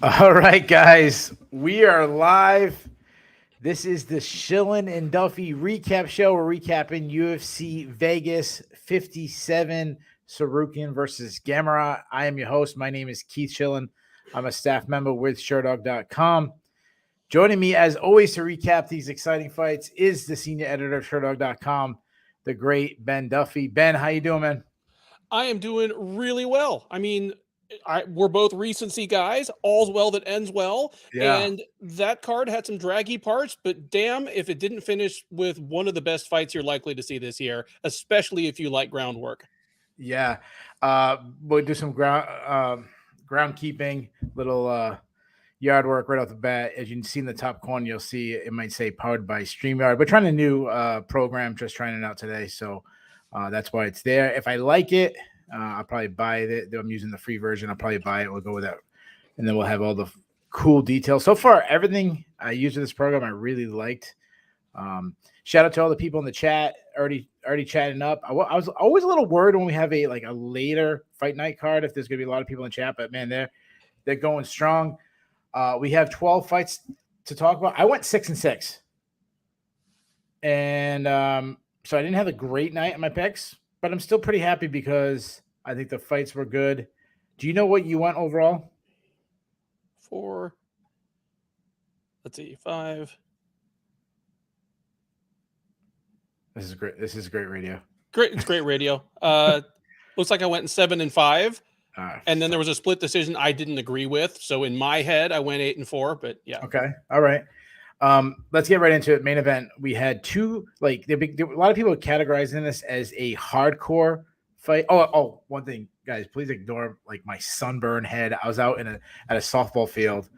All right, guys, we are live. This is the Shillan and Duffy recap show. We're recapping UFC Vegas 57, Tsarukyan versus Gamrot. I am your host. My name is Keith Shillan. I'm a staff member with Sherdog.com. Joining me, as always, to recap these exciting fights is the senior editor of Sherdog.com, the great Ben Duffy. Ben, how you doing, man? I am doing really well. I mean, we're both recency guys. All's well that ends well. Yeah. And that card had some draggy parts, but damn if it didn't finish with one of the best fights you're likely to see this year, especially if you like groundwork. Yeah. We'll do some groundkeeping, little yard work right off the bat. As you can see in the top corner, you'll see it might say powered by StreamYard. We're trying a new program, just trying it out today. So that's why it's there. If I like it, I'll probably buy it. I'm using the free version. I'll probably buy it. We'll go with that. And then we'll have all the cool details. So far, everything I used in this program, I really liked. Shout out to all the people in the chat already chatting up. I was always a little worried when we have a later fight night card if there's going to be a lot of people in chat, but man, they're going strong. We have 12 fights to talk about. I went 6-6. And so I didn't have a great night in my picks, but I'm still pretty happy because I think the fights were good. Do you know what you went overall? 4. Let's see, 5. This is great. This is great radio. Great. It's great radio. Looks like I went 7-5. And then there was a split decision I didn't agree with. So in my head, I went 8-4, but yeah. Okay. All right. Let's get right into it. Main event. We had two, a lot of people categorizing this as a hardcore fight. Oh, one thing, guys, please ignore my sunburn head. I was out at a softball field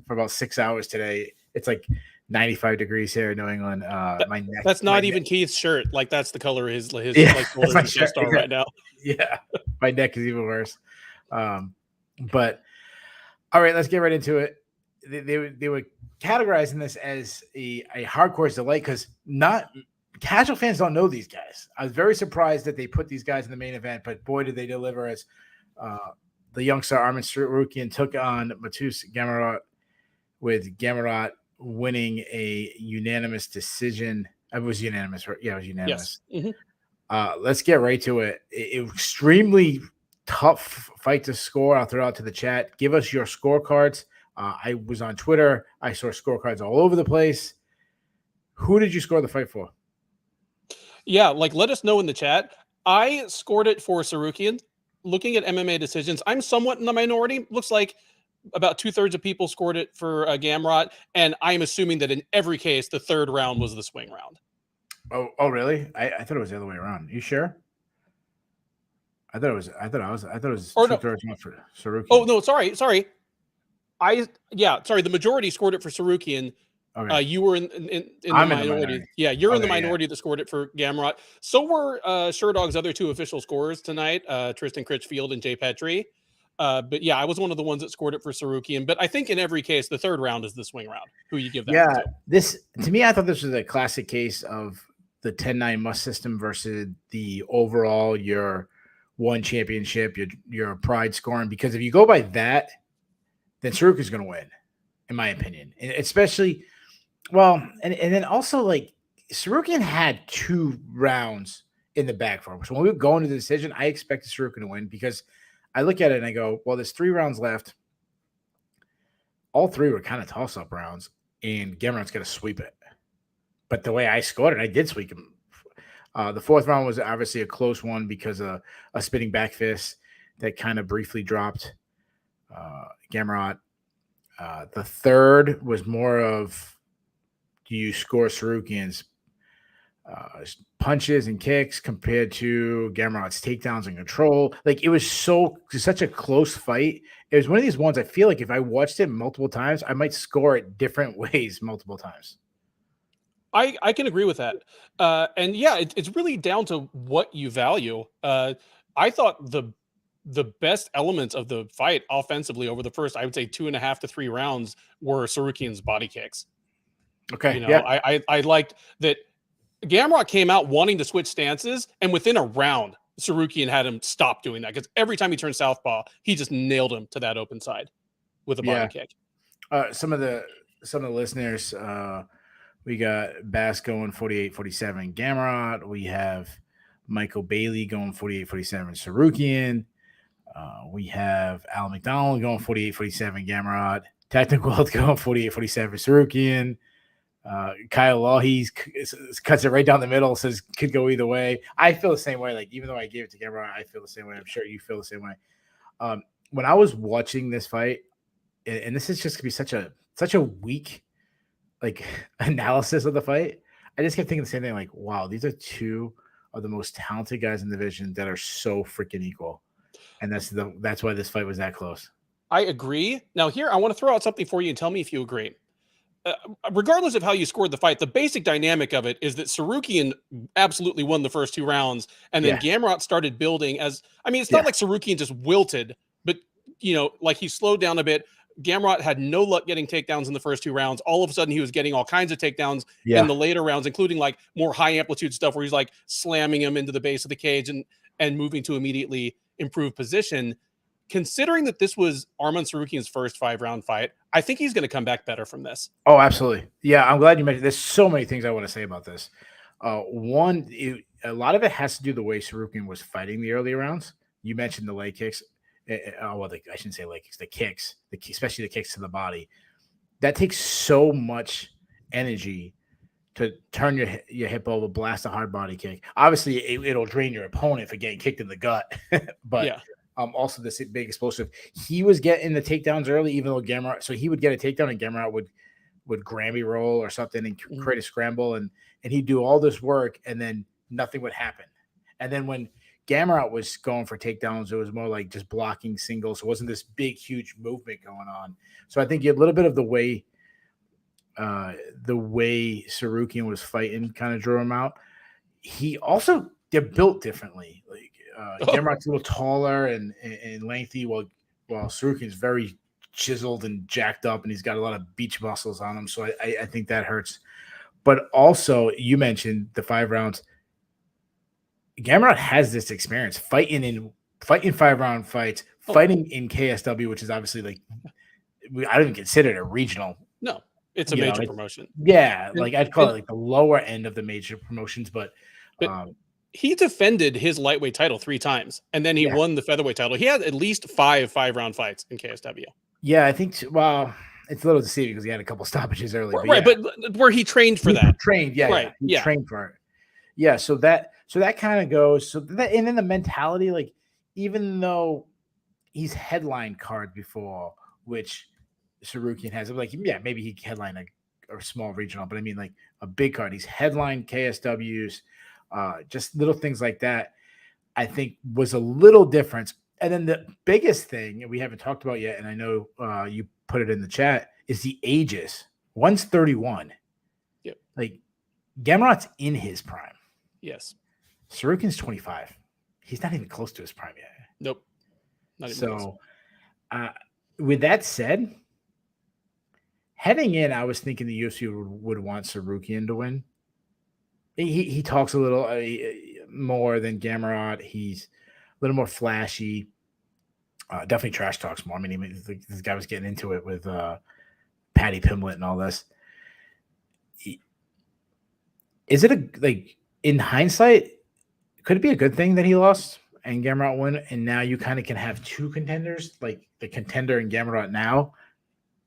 for about 6 hours today. It's 95 degrees here in New England. My neck. That's not even Keith's shirt. That's the color of his yeah, chest are right now. Yeah. My neck is even worse. But all right, let's get right into it. They were categorizing this as a hardcore delight because not casual fans don't know these guys. I was very surprised that they put these guys in the main event, but boy, did they deliver as the youngster Arman Tsarukyan took on Mateusz Gamrot, with Gamrot winning a unanimous decision. It was unanimous, right? Yeah, it was unanimous. Yes. Mm-hmm. Let's get right to it. It was extremely tough fight to score. I'll throw out to the chat. Give us your scorecards. I was on Twitter. I saw scorecards all over the place. Who did you score the fight for? Yeah, let us know in the chat. I scored it for Tsarukyan. Looking at MMA decisions, I'm somewhat in the minority. Looks like about 2/3 of people scored it for Gamrot, and I'm assuming that in every case, the third round was the swing round. Oh, really? I thought it was the other way around. You sure? I thought it was 2/3 for Tsarukyan. Oh no, sorry. The majority scored it for Tsarukyan. Okay. You were in the minority. Yeah, you're in the minority that scored it for Gamrot. So were Sherdog's other two official scorers tonight, Tristan Critchfield and Jay Petrie. But yeah, I was one of the ones that scored it for Tsarukyan. But I think in every case, the third round is the swing round. Who you give that to? This to me, I thought this was a classic case of the 10-9 must system versus the overall your one championship, your pride scoring. Because if you go by that, then Tsarukyan's going to win, in my opinion. And especially, and then also Tsarukyan had 2 rounds in the bag for him. So when we go into the decision, I expected Tsarukyan to win because I look at it and I go, well, there's 3 rounds left. All 3 were kind of toss-up rounds, and Gamrot's going to sweep it. But the way I scored it, I did sweep him. The 4th round was obviously a close one because of a spinning back fist that kind of briefly dropped Gamrot. The 3rd was more of, do you score Tsarukyan's punches and kicks compared to Gamrot's takedowns and control? It was such a close fight. It was one of these ones I feel like if I watched it multiple times, I might score it different ways multiple times. I can agree with that. And yeah, it's really down to what you value. I thought the best elements of the fight offensively over the first, I would say 2.5 to 3 rounds were Tsarukyan's body kicks. Okay. I liked that Gamrot came out wanting to switch stances, and within a round, Tsarukyan had him stop doing that because every time he turned southpaw, he just nailed him to that open side. with a body kick. Some of the listeners, we got Bass going 48-47 Gamrot. We have Michael Bailey going 48-47 Tsarukyan. We have Al McDonald going 48-47 Gamrot. Technical World going 48-47 Tsarukyan. Kyle Law, cuts it right down the middle, says could go either way. I feel the same way. Like, even though I gave it to Gamrot, I feel the same way. I'm sure you feel the same way. When I was watching this fight, and this is just gonna be such a weak like analysis of the fight, I just kept thinking the same thing. Like, wow, these are two of the most talented guys in the division that are so freaking equal, and that's why this fight was that close. I agree. Now, here I want to throw out something for you and tell me if you agree. Regardless of how you scored the fight, the basic dynamic of it is that Tsarukyan absolutely won the first 2 rounds, and then Gamrot started building. It's not like Tsarukyan just wilted, but like he slowed down a bit. Gamrot had no luck getting takedowns in the first 2 rounds. All of a sudden, he was getting all kinds of takedowns in the later rounds, including like more high amplitude stuff where he's like slamming him into the base of the cage and moving to immediately improve position. Considering that this was Arman Tsarukyan's first 5-round fight, I think he's going to come back better from this. Oh, absolutely. Yeah, I'm glad you mentioned. There's so many things I want to say about this. One, a lot of it has to do the way Tsarukyan was fighting the early rounds. You mentioned the leg kicks. I shouldn't say leg kicks. The kicks, especially the kicks to the body. That takes so much energy to turn your hip over, blast a hard body kick. Obviously, it'll drain your opponent for getting kicked in the gut, but also this big explosive. He was getting the takedowns early, even though Gamrot. So he would get a takedown, and Gamrot would Grammy roll or something and create a scramble, and he'd do all this work, and then nothing would happen. And then when Gamrot was going for takedowns, it was more like just blocking singles. So it wasn't this big, huge movement going on. So I think a little bit of the way Tsarukyan was fighting kind of drew him out. He also, they're built differently. Like Gamrot's a little taller and lengthy, while Tsarukyan's very chiseled and jacked up, and he's got a lot of beach muscles on him. So I think that hurts. But also, you mentioned the 5 rounds. Gamrot has this experience fighting 5-round fights, fighting in KSW, which is obviously like I don't even consider it a regional. No, it's a major promotion. Yeah, like I'd call it like the lower end of the major promotions, but he defended his lightweight title 3 times, and then he won the featherweight title. He had at least 5 5-round fights in KSW. Yeah, I think. Well, it's a little deceiving because he had a couple stoppages early, but where he trained for that. Trained for it. Yeah, so that kind of goes. So that, and then the mentality, like, even though he's headlined cards before, which Tsarukyan has, like, maybe he headlined a small regional, but I mean, like, a big card. He's headlined KSWs, just little things like that, I think was a little difference. And then the biggest thing we haven't talked about yet, and I know you put it in the chat, is the ages. One's 31. Yep. Like, Gamrot's in his prime. Yes. Tsarukyan's 25. He's not even close to his prime yet. Nope. Not even so, with that said, heading in, I was thinking the UFC would want Tsarukyan to win. He talks a little more than Gamrot. He's a little more flashy. Definitely trash talks more. I mean, this guy was getting into it with Patty Pimblett and all this. Is it in hindsight, could it be a good thing that he lost and Gamrot won, and now you kind of can have 2 contenders, like the contender in Gamrot now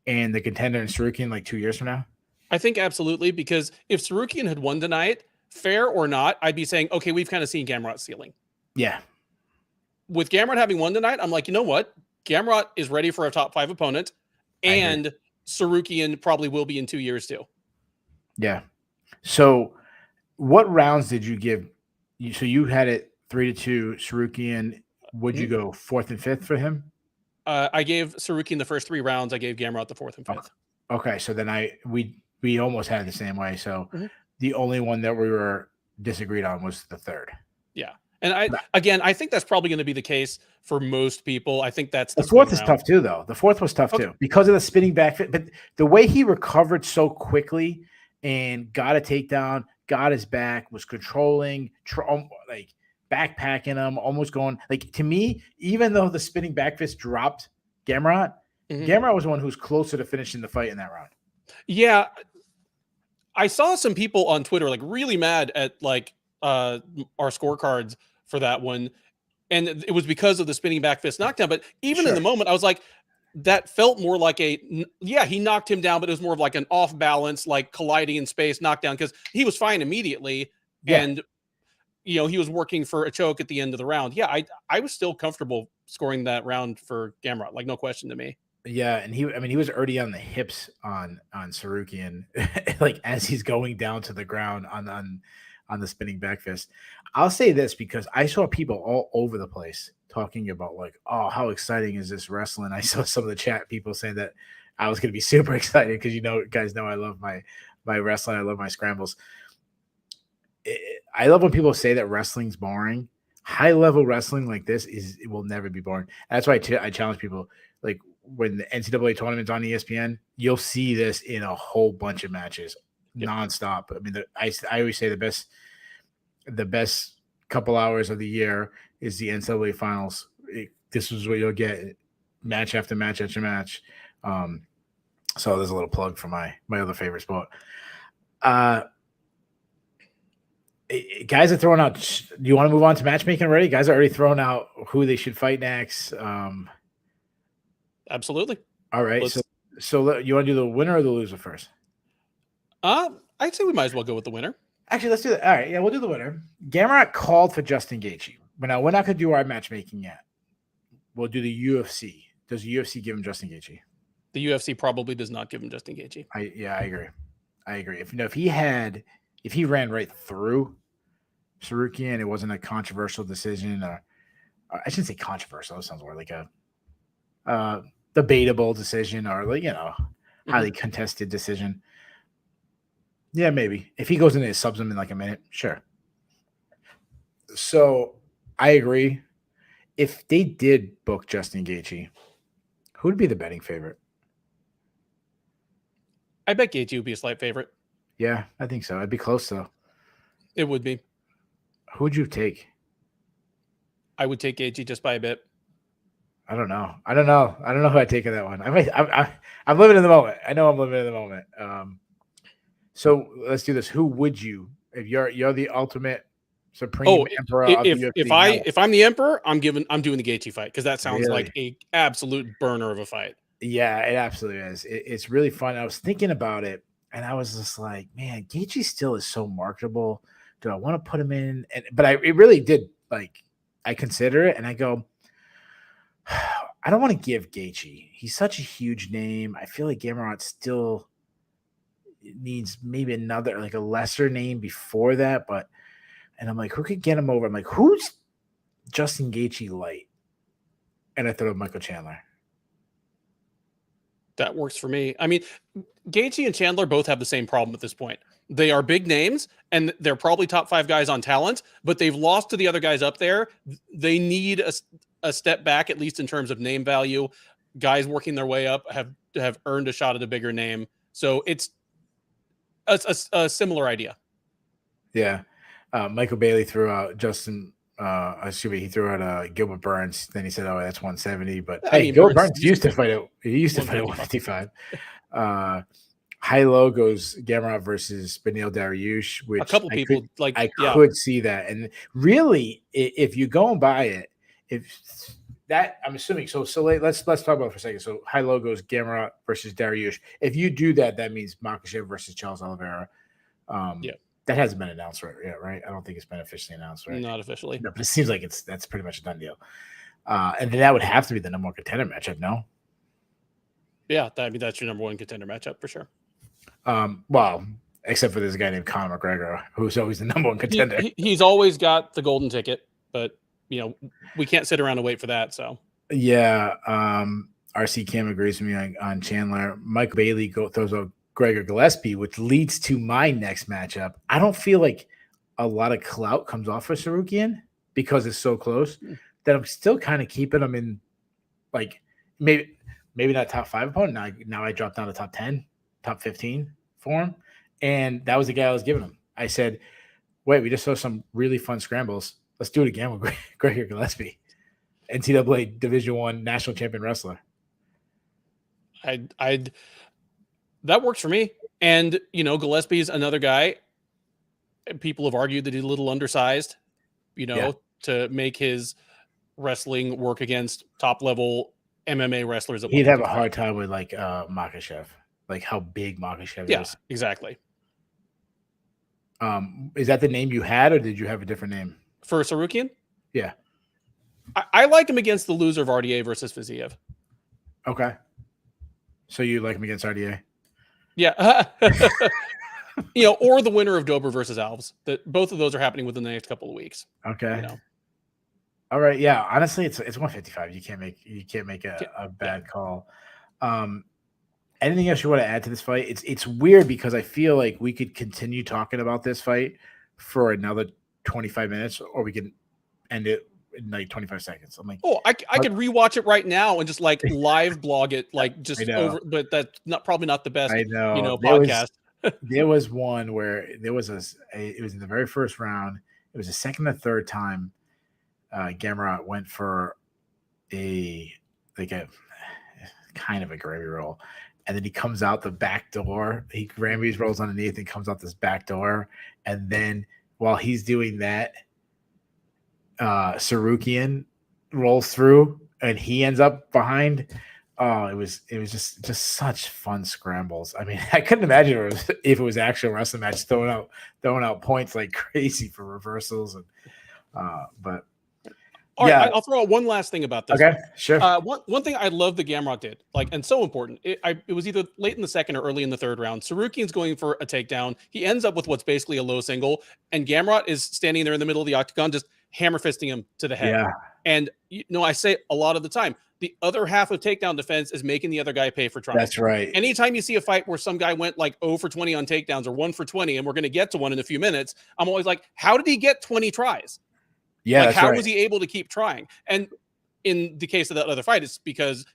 and the contender in Tsarukyan like 2 years from now? I think absolutely, because if Tsarukyan had won tonight, fair or not, I'd be saying, okay, we've kind of seen Gamrot's ceiling. Yeah. With Gamrot having won tonight, I'm like, you know what? Gamrot is ready for a top 5 opponent, and Tsarukyan probably will be in 2 years too. Yeah. So what rounds did you give? So you had it 3-2 Tsarukyan. Would you go 4th and 5th for him? I gave Tsarukyan the first 3 rounds. I gave Gamrot the 4th and 5th. Okay. So then we almost had it the same way. So the only one that we were disagreed on was the 3rd. Yeah. And I think that's probably going to be the case for most people. I think that's the 4th is tough too, though. The 4th was tough too because of the spinning back fit. But the way he recovered so quickly and got a takedown, got his back, was controlling, like backpacking him, almost going like, to me, even though the spinning back fist dropped Gamrot, Gamrot was the one who's closer to finishing the fight in that round. Yeah. I saw some people on Twitter like really mad at like our scorecards for that one. And it was because of the spinning back fist knockdown. But even in the moment, I was like, that felt more like he knocked him down, but it was more of like an off balance, like colliding in space knockdown, because he was fine immediately. Yeah. And, he was working for a choke at the end of the round. Yeah, I was still comfortable scoring that round for Gamrot, like no question to me. Yeah, and he was already on the hips on Tsarukyan, like as he's going down to the ground on the spinning back fist. I'll say this because I saw people all over the place talking about like, oh, how exciting is this wrestling? I saw some of the chat people saying that I was going to be super excited because guys know I love my wrestling. I love my scrambles. I love when people say that wrestling's boring. High level wrestling like this it will never be boring. That's why I challenge people, like when the NCAA tournament's on ESPN, you'll see this in a whole bunch of matches nonstop. I mean, I always say the best couple hours of the year is the NCAA finals. This is what you'll get match after match after match. So there's a little plug for my other favorite sport. Guys are throwing out. Do you want to move on to matchmaking already? Guys are already throwing out who they should fight next. Absolutely. All right. So you want to do the winner or the loser first? I'd say we might as well go with the winner. Actually, let's do that. All right. Yeah, we'll do the winner. Gamrot called for Justin Gaethje. But now we're not going to do our matchmaking yet. We'll do the UFC. Does the UFC give him Justin Gaethje? The UFC probably does not give him Justin Gaethje. I agree. If he ran right through Tsarukyan, it wasn't a controversial decision, or I shouldn't say controversial. It sounds more like a debatable decision, or like highly contested decision. Yeah, maybe if he goes in and subs him in like a minute, sure. So I agree. If they did book Justin Gaethje, who would be the betting favorite? I bet Gaethje would be a slight favorite. Yeah, I think so. I'd be close though. It would be. Who would you take? I would take Gaethje just by a bit. I don't know who I'd take in that one. I'm living in the moment. I know I'm living in the moment. So let's do this. Who would you, if you're the ultimate supreme emperor of the UFC? If I'm the emperor, I'm doing the Gaethje fight because that sounds like a absolute burner of a fight. Yeah, it absolutely is. It's really fun. I was thinking about it, and I was just like, man, Gaethje still is so marketable. Do I want to put him in? But it really did. Like, I consider it, and I go, I don't want to give Gaethje. He's such a huge name. I feel like Gamrot still needs maybe another, like a lesser name before that. And I'm like, who could get him over? I'm like, who's Justin Gaethje light? And I thought of Michael Chandler. That works for me. I mean, Gaethje and Chandler both have the same problem at this point. They are big names, and they're probably top 5 guys on talent, but they've lost to the other guys up there. They need a step back, at least in terms of name value. Guys working their way up have earned a shot at a bigger name. So it's a similar idea. Yeah. Michael Bailey threw out Justin. He threw out Gilbert Burns. Then he said, "Oh, that's 170." But Gilbert Burns used to fight at 155. High low goes Gamrot versus Beneil Dariush, which a couple people could see that. And really, if you go and buy it, I'm assuming so. Let's talk about it for a second. So high low goes Gamrot versus Dariush. If you do that, that means Makhachev versus Charles Oliveira. That hasn't been announced yet, right? I don't think it's been officially announced, right? Not officially. No, but it seems like that's pretty much a done deal. And then that would have to be the number one contender matchup, no? Yeah, that's your number one contender matchup for sure. Well, except for this guy named Conor McGregor, who's always the number one contender. He's always got the golden ticket, but we can't sit around and wait for that. So yeah, RC Cam agrees with me on Chandler. Mike Bailey throws a Gregor Gillespie, which leads to my next matchup. I don't feel like a lot of clout comes off for Tsarukyan because it's so close that I'm still kind of keeping him in, like maybe not top 5 opponent. Now I dropped down to top 10, top 15 for him, and that was the guy I was giving him. I said, "Wait, we just saw some really fun scrambles. Let's do it again with Gregor Gillespie, NCAA Division I national champion wrestler." that works for me. And, Gillespie's another guy. People have argued that he's a little undersized, to make his wrestling work against top level MMA wrestlers. He'd have a hard time with like Makhachev, like how big Makhachev is. Yeah, exactly. Is that the name you had, or did you have a different name for Tsarukyan? Yeah, I like him against the loser of RDA versus Fiziev. Okay, so you like him against RDA? Yeah, or the winner of Dober versus Alves. That both of those are happening within the next couple of weeks. Okay. All right. Yeah. Honestly, it's 155. You can't make a bad call. Anything else you want to add to this fight? It's weird because I feel like we could continue talking about this fight for another 25 minutes, or we can end it in like 25 seconds. I'm like, I could rewatch it right now and just like live blog it, like just over. But that's probably not the best. I know. Podcast. There was one where there was it was in the very first round. It was the second or third time Gamrot went for a kind of a gravy roll. And then he comes out the back door. He Grammys rolls underneath and comes out this back door. And then while he's doing that, Tsarukyan rolls through and he ends up behind. Oh, it was just such fun scrambles. I mean, I couldn't imagine if it was actual wrestling match throwing out points like crazy for reversals and but. All right, I'll throw out one last thing about this. Okay, sure. One thing I love that Gamrot did, and so important, it was either late in the second or early in the third round. Tsarukyan's going for a takedown. He ends up with what's basically a low single, and Gamrot is standing there in the middle of the octagon, just hammer fisting him to the head. Yeah. And I say a lot of the time, the other half of takedown defense is making the other guy pay for trying. That's right. Anytime you see a fight where some guy went like 0 for 20 on takedowns or 1 for 20, and we're going to get to one in a few minutes, I'm always like, how did he get 20 tries? Yeah, how was he able to keep trying? And in the case of that other fight, it's because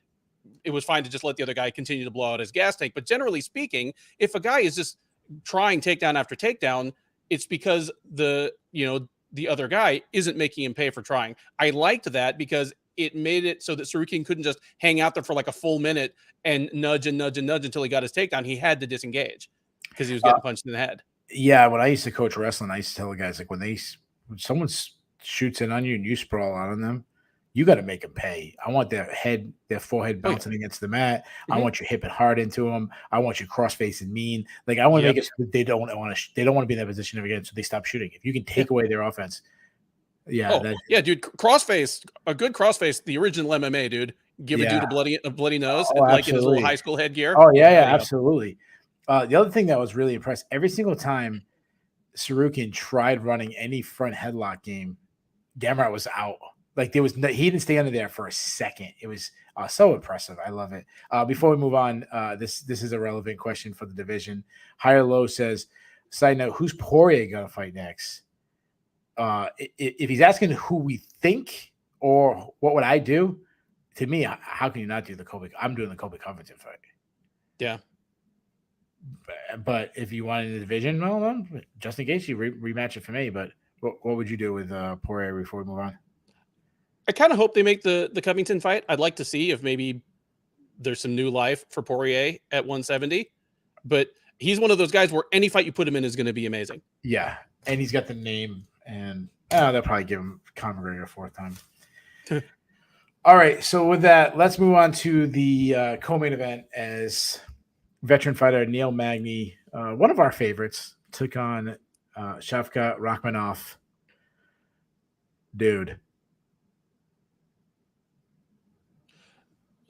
it was fine to just let the other guy continue to blow out his gas tank. But generally speaking, if a guy is just trying takedown after takedown, it's because the other guy isn't making him pay for trying. I liked that because it made it so that Tsarukyan couldn't just hang out there for like a full minute and nudge until he got his takedown. He had to disengage because he was getting punched in the head. Yeah, when I used to coach wrestling, I used to tell the guys, like, when someone's shoots in on you and you sprawl out on them, you got to make them pay. I want their forehead bouncing against the mat. Mm-hmm. I want you hipping hard into them. I want you cross facing mean. Like, I want to make it so that they don't want to be in that position again, so they stop shooting. If you can take away their offense, dude, crossface, a good crossface, the original MMA, dude. Give a dude a bloody nose, like in his little high school headgear. Oh yeah, absolutely. The other thing that was really impressed, every single time Tsarukyan tried running any front headlock game, Gamrot was out. Like, he didn't stay under there for a second. It was so impressive. I love it. Before we move on, this is a relevant question for the division. Higher Low says, side note, who's Poirier going to fight next? If he's asking who we think or what would I do, to me, how can you not do the Colby? I'm doing the Colby Covington fight. Yeah. But if you wanted the division, well, just in case you rematch it for me. But what would you do with Poirier before we move on? I kind of hope they make the Covington fight. I'd like to see if maybe there's some new life for Poirier at 170. But he's one of those guys where any fight you put him in is going to be amazing. Yeah, and he's got the name, and they'll probably give him Conor McGregor a fourth time. All right, so with that, let's move on to the co-main event as veteran fighter Neil Magny, one of our favorites, took on Shavkat Rakhmonov. Dude.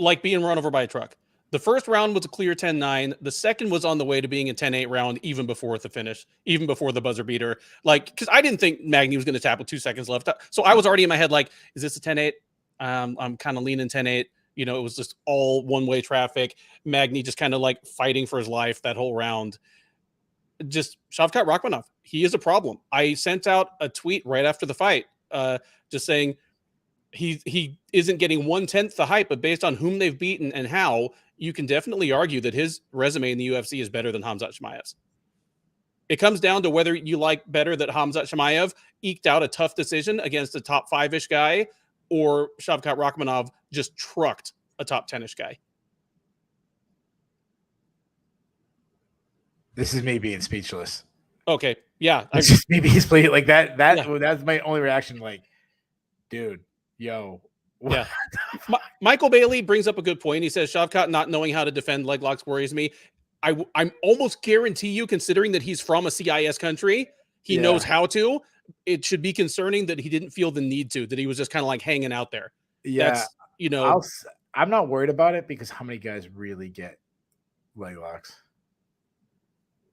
Like being run over by a truck. The first round was a clear 10-9. The second was on the way to being a 10-8 round, even before the finish, even before the buzzer beater. Like, because I didn't think Magny was going to tap with 2 seconds left. So I was already in my head like, is this a 10-8? I'm kind of leaning 10-8. It was just all one-way traffic. Magny just kind of like fighting for his life that whole round. Just Shavkat Rakhmonov, he is a problem. I sent out a tweet right after the fight, just saying he isn't getting 1/10 the hype, but based on whom they've beaten and how, you can definitely argue that his resume in the UFC is better than Khamzat Chimaev's. It comes down to whether you like better that Khamzat Chimaev eked out a tough decision against a top 5-ish guy, or Shavkat Rakhmonov just trucked a top 10-ish guy. This is me being speechless. Okay. Yeah. It's just maybe he's played like that. That's my only reaction. Like, dude, yo. Yeah. Michael Bailey brings up a good point. He says Shavkat not knowing how to defend leg locks worries me. I'm almost guarantee you, considering that he's from a CIS country, he knows how to. It should be concerning that he didn't feel the need to, that he was just kind of like hanging out there. Yeah. That's, I'm not worried about it because how many guys really get leg locks?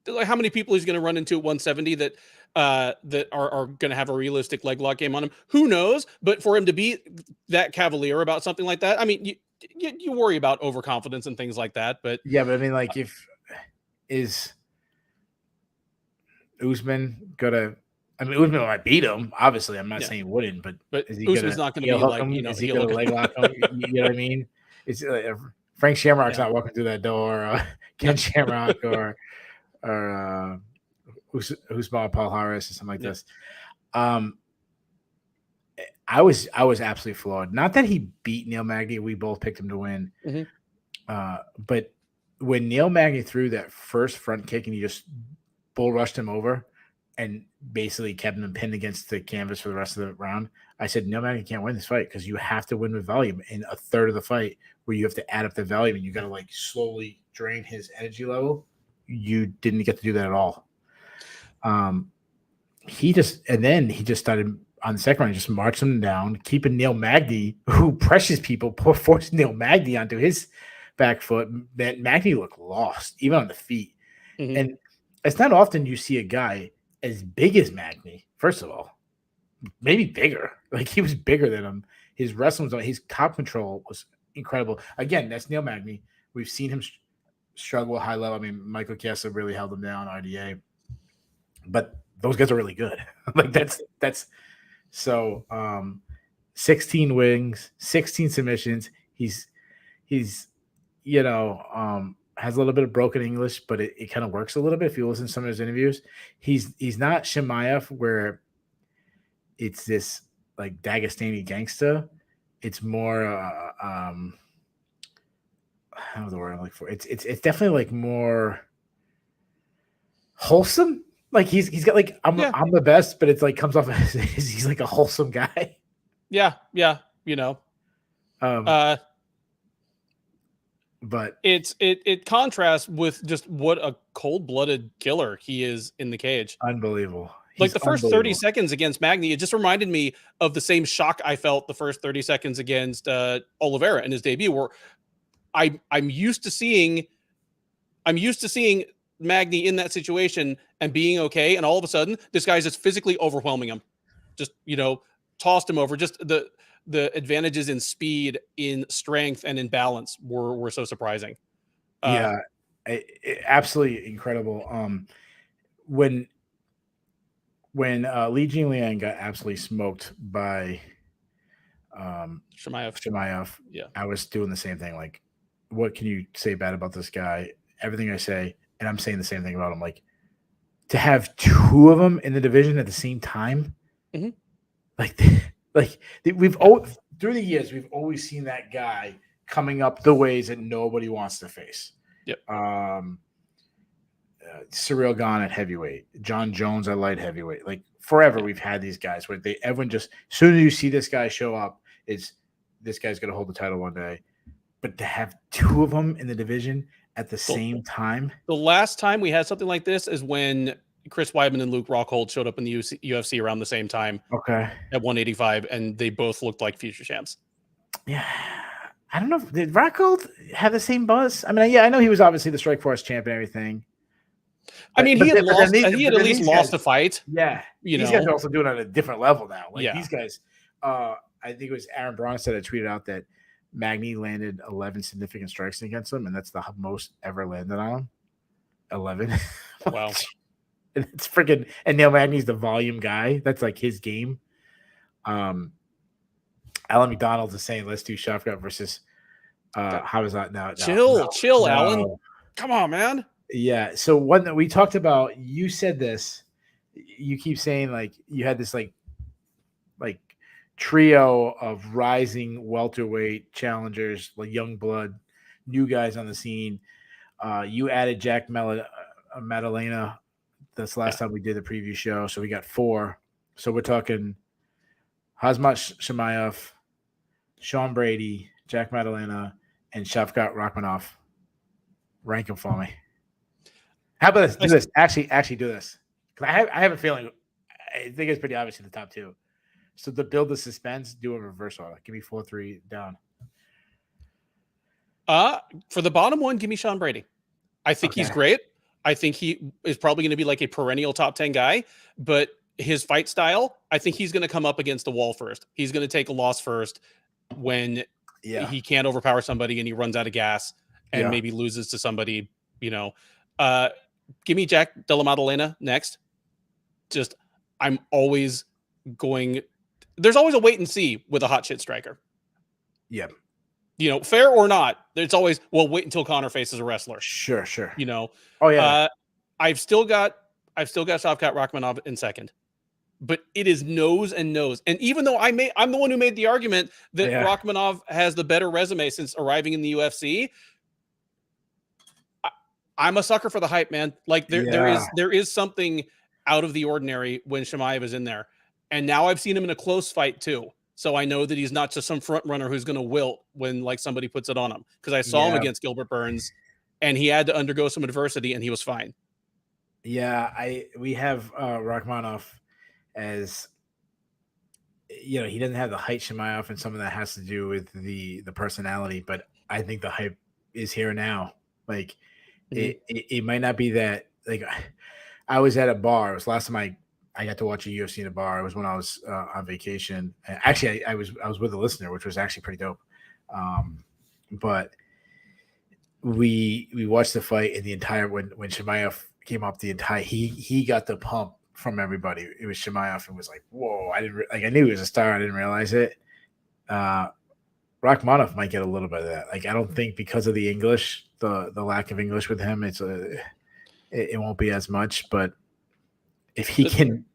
Like how many people he's going to run into at 170 that are going to have a realistic leg lock game on him? Who knows? But for him to be that cavalier about something like that, I mean, you worry about overconfidence and things like that. But yeah, but I mean, like, is Usman gonna? I mean, Usman might beat him. Obviously, I'm not saying he wouldn't, but is he Usman's not going to be like is he going to leg lock him? You know what I mean? It's Frank Shamrock's not walking through that door. Ken Shamrock or Usman Paul Harris or something like this. I was absolutely floored. Not that he beat Neil Magny. We both picked him to win. But when Neil Magny threw that first front kick and he just bull rushed him over and basically kept him pinned against the canvas for the rest of the round, I said, Neil Magny can't win this fight because you have to win with volume in a third of the fight where you have to add up the volume and you got to like slowly drain his energy level. You didn't get to do that at all. He just started on the second round, just marched him down, keeping Neil Magny, who pressures people, forced Neil Magny onto his back foot. Magny looked lost, even on the feet. And it's not often you see a guy as big as Magny, first of all, maybe bigger. Like he was bigger than him. His wrestling, his top control was incredible. Again, that's Neil Magny. We've seen him struggle high level. I mean, Michael Chiesa really held him down, RDA. But those guys are really good. Like that's so 16 wins, 16 submissions. He's has a little bit of broken English, but it kind of works a little bit if you listen to some of his interviews. He's not Chimaev where it's this like Dagestani gangster. It's more how's the word I'm looking for? It's definitely like more wholesome. Like he's got like I'm the best, but it's like comes off as he's like a wholesome guy. Yeah, but it contrasts with just what a cold-blooded killer he is in the cage. Unbelievable. Like the first 30 seconds against Magny, it just reminded me of the same shock I felt the first 30 seconds against Oliveira in his debut, where I'm used to seeing Magny in that situation and being okay, and all of a sudden this guy's just physically overwhelming him, just tossed him over. Just the advantages in speed, in strength, and in balance were so surprising. Absolutely incredible. When Li Jingliang got absolutely smoked by Chimaev, I was doing the same thing. Like, what can you say bad about this guy? Everything I say, and I'm saying the same thing about him. Like, to have two of them in the division at the same time, like we've through the years we've always seen that guy coming up the ways that nobody wants to face. Cyril Gane at heavyweight, John Jones at light heavyweight. Like forever, we've had these guys where everyone just as soon as you see this guy show up, it's this guy's going to hold the title one day. But to have two of them in the division at the same time. The last time we had something like this is when Chris Weidman and Luke Rockhold showed up in the UFC around the same time. Okay. At 185, and they both looked like future champs. Yeah. I don't know. Did Rockhold have the same buzz? I mean, I know he was obviously the Strikeforce champ and everything. I mean, he had at least lost a fight. Yeah. These guys are also doing it at a different level now. Like these guys, I think it was Aaron Bronstead that tweeted out that Magny landed 11 significant strikes against him, and that's the most ever landed on him. 11. Wow. It's freaking, and Neil Magny's the volume guy. That's like his game. Alan McDonald's is saying, let's do Shavkat versus how is that now? Chill, Alan. Come on, man. Yeah. So one that we talked about, you said this, you keep saying like you had this like trio of rising welterweight challengers, like young blood, new guys on the scene. You added Jack Madalena. That's last time we did the preview show. So we got 4. So we're talking Khamzat Chimaev, Sean Brady, Jack Madalena, and Shavkat Rakhmonov. Rank them for me. How about this? Do this. Actually do this. I have a feeling. I think it's pretty obvious in the top 2. So to build the suspense, do a reverse order. Give me 4-3 down. For the bottom one, give me Sean Brady. I think he's great. I think he is probably going to be like a perennial top 10 guy, but his fight style, I think he's going to come up against the wall first. He's going to take a loss first when he can't overpower somebody and he runs out of gas and maybe loses to somebody, give me Jack Della Maddalena next. I'm always there's always a wait and see with a hot shit striker. Yeah. Fair or not, it's always, wait until Conor faces a wrestler. Sure. Oh yeah. I've still got Shavkat Rakhmonov in second, but it is nose and nose. And even though I'm the one who made the argument that Rakhmonov has the better resume since arriving in the UFC, I'm a sucker for the hype, man. Like there is something out of the ordinary when Chimaev is in there. And now I've seen him in a close fight too. So I know that he's not just some front runner who's going to wilt when like somebody puts it on him. Because I saw him against Gilbert Burns, and he had to undergo some adversity, and he was fine. Yeah, we have Rakhmonov as he doesn't have the height Chimaev, and some of that has to do with the personality. But I think the hype is here now. Like it might not be that. Like I was at a bar. It was last time I got to watch a UFC in a bar. It was when I was on vacation. Actually, I was with a listener, which was actually pretty dope. But we watched the fight, and the entire when Chimaev came up, he got the pump from everybody. It was Chimaev, and was like, whoa! I knew he was a star. I didn't realize it. Rakhmonov might get a little bit of that. Like I don't think because of the English, the lack of English with him, it won't be as much, but. If he can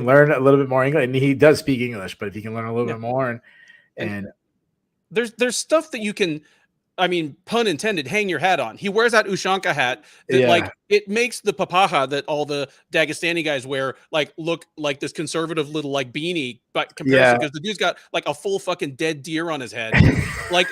learn a little bit more English, and he does speak English, but if he can learn a little bit more, and there's stuff that you can, pun intended, hang your hat on. He wears that Ushanka hat that like it makes the papaja that all the Dagestani guys wear like look like this conservative little like beanie, but comparison because the dude's got like a full fucking dead deer on his head. Like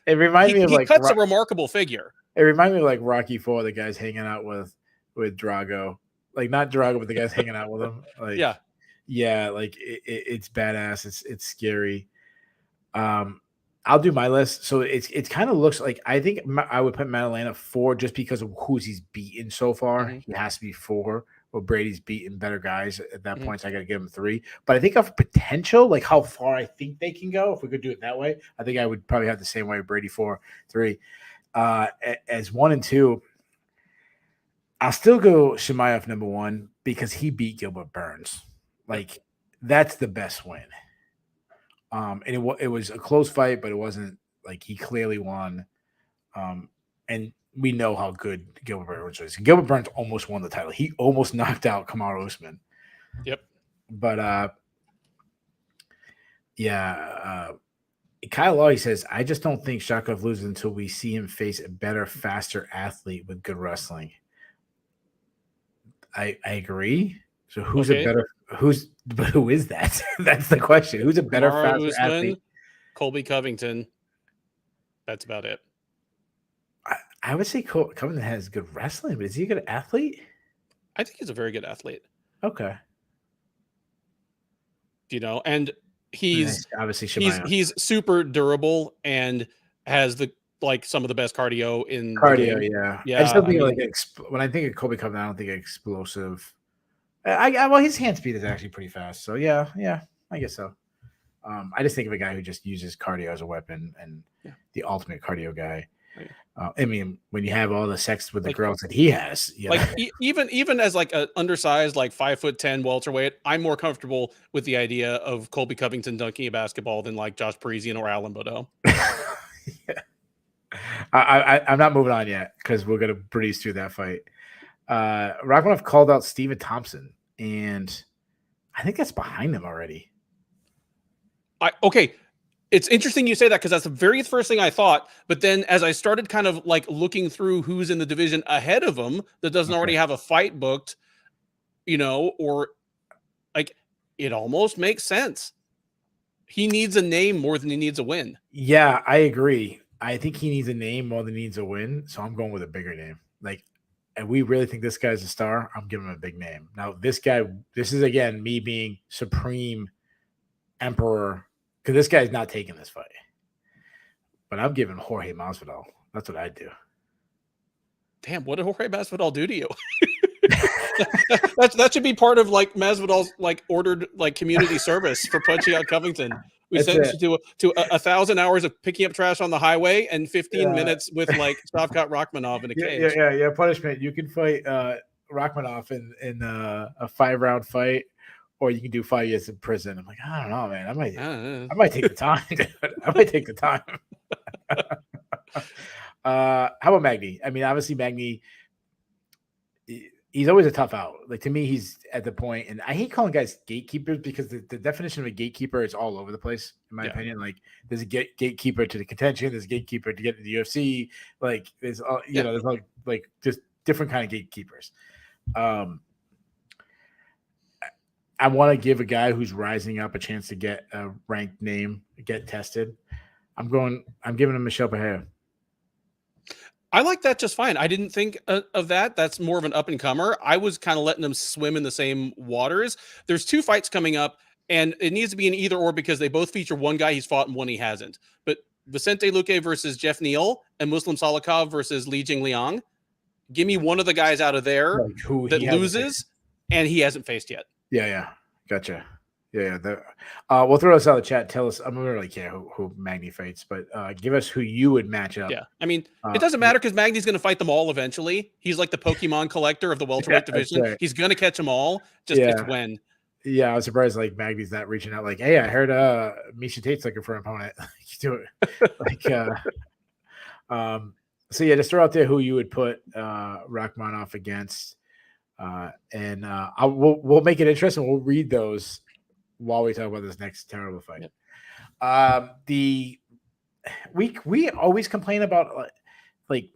it reminds me of he cuts a remarkable figure. It reminds me of like Rocky IV, the guys hanging out with Drago. Like not Drago, but the guys hanging out with him. Like like it's badass. It's scary. I'll do my list. So it kind of looks like I think I would put Madalena 4 just because of who's he's beaten so far. He has to be 4. Well, Brady's beaten better guys at that point. So I got to give him 3. But I think of potential, like how far I think they can go. If we could do it that way, I think I would probably have the same way. Brady 4, 3. As 1 and 2. I'll still go Chimaev number 1 because he beat Gilbert Burns. Like that's the best win. And it was a close fight, but it wasn't like he clearly won. And we know how good Gilbert Burns is. Gilbert Burns almost won the title. He almost knocked out Kamaru Usman. Yep. But Kyle Lawley says, I just don't think Shavkat loses until we see him face a better, faster athlete with good wrestling. I agree. So who is that? That's the question. Who's a better, faster athlete? Colby Covington. That's about it. I would say Covington has good wrestling, but is he a good athlete? I think he's a very good athlete. Okay. And he's obviously he's super durable and has some of the best cardio in cardio. The game. Yeah. I just don't think when I think of Colby Covington, I don't think explosive. Well, his hand speed is actually pretty fast. So yeah, I guess so. I just think of a guy who just uses cardio as a weapon and the ultimate cardio guy. When you have all the sex with the girls that he has, even as like an undersized, like 5'10" welterweight, I'm more comfortable with the idea of Colby Covington dunking a basketball than like Josh Parisian or Alan Bodeau. I'm not moving on yet because we're gonna breeze through that fight. Rakhmonov called out Stephen Thompson, and I think that's behind him already. It's interesting you say that because that's the very first thing I thought. But then as I started kind of like looking through who's in the division ahead of him that doesn't already have a fight booked, or like it almost makes sense. He needs a name more than he needs a win. Yeah, I agree. I think he needs a name more than he needs a win. So I'm going with a bigger name. Like, and we really think this guy's a star. I'm giving him a big name. Now, this is again me being supreme emperor. Because this guy's not taking this fight. But I'm giving Jorge Masvidal. That's what I do. Damn, what did Jorge Masvidal do to you? that should be part of like Masvidal's like ordered like community service for punching out Covington. We sent you to 1,000 hours of picking up trash on the highway and 15 minutes with like Shavkat Rakhmonov in a cage. Yeah. Punishment. You can fight Rakhmonov in a 5-round fight. Or you can do 5 years in prison. I'm like, I don't know, man. I might take the time. I might take the time. How about Magny? I mean, obviously Magny, he's always a tough out. Like, to me, he's at the point, and I hate calling guys gatekeepers because the definition of a gatekeeper is all over the place, in my opinion. Like, there's a gatekeeper to the contention, there's a gatekeeper to get to the UFC. Like, there's there's like just different kind of gatekeepers. I want to give a guy who's rising up a chance to get a ranked name, get tested. I'm giving him Michel Pereira. I like that just fine. I didn't think of that. That's more of an up and comer. I was kind of letting them swim in the same waters. There's 2 fights coming up, and it needs to be an either or because they both feature one guy he's fought and one he hasn't. But Vicente Luque versus Jeff Neal and Muslim Salikov versus Li Jingliang. Give me one of the guys out of there that loses, and he hasn't faced yet. Yeah. Gotcha. Yeah. We'll throw this out of the chat. Tell us. I don't really care who Magny fights, but give us who you would match up. Yeah. I mean, it doesn't matter because Magny's going to fight them all eventually. He's like the Pokemon collector of the welterweight division. Right. He's going to catch them all. It's when. Yeah, I was surprised like Magny's not reaching out. Like, hey, I heard Misha Tate's looking for an opponent. You do it. So yeah, just throw out there who you would put Rakhmonov against. We'll make it interesting. We'll read those while we talk about this next terrible fight. Yep. We always complain about like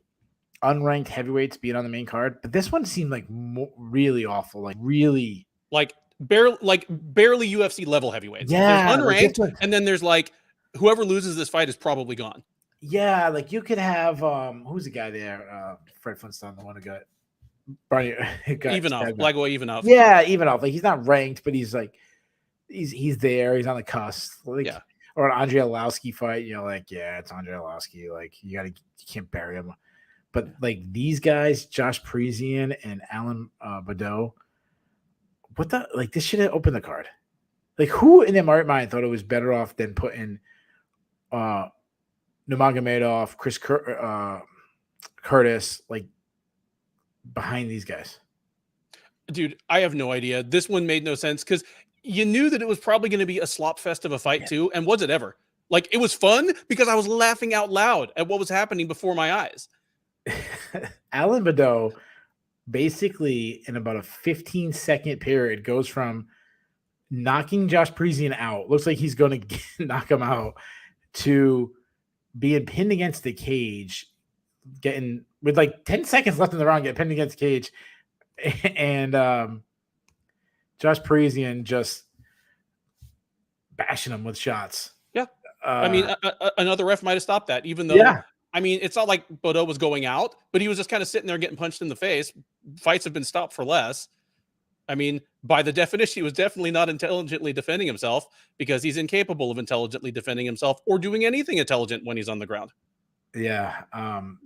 unranked heavyweights being on the main card, but this one seemed like really awful. Like barely UFC level heavyweights. Yeah, there's unranked, and then there's like whoever loses this fight is probably gone. Yeah, like you could have who's the guy there? Fred Flintstone, the one who got. Ivanov. Yeah, Ivanov. Like he's not ranked, but he's like he's there. He's on the cusp. Like, or an Andrei Arlovski fight. It's Andrei Arlovski. Like you can't bury him. But like these guys, Josh Parisian and Alan Badeau, this should have opened the card. Like who in their right mind thought it was better off than putting Nurmagomedov, Chris Curtis, like behind these guys? Dude, I have no idea. This one made no sense because you knew that it was probably going to be a slop fest of a fight too. And was it ever? Like it was fun because I was laughing out loud at what was happening before my eyes. Alan Badeau basically in about a 15-second period goes from knocking Josh Parisian out, looks like he's going to knock him out, to being pinned against the cage, getting with like 10 seconds left in the round, get pinned against the cage, and Josh Parisian just bashing him with shots. Yeah. I mean, another ref might have stopped that, even though, I mean, it's not like Badeau was going out, but he was just kind of sitting there getting punched in the face. Fights have been stopped for less. I mean, by the definition, he was definitely not intelligently defending himself because he's incapable of intelligently defending himself or doing anything intelligent when he's on the ground. Yeah.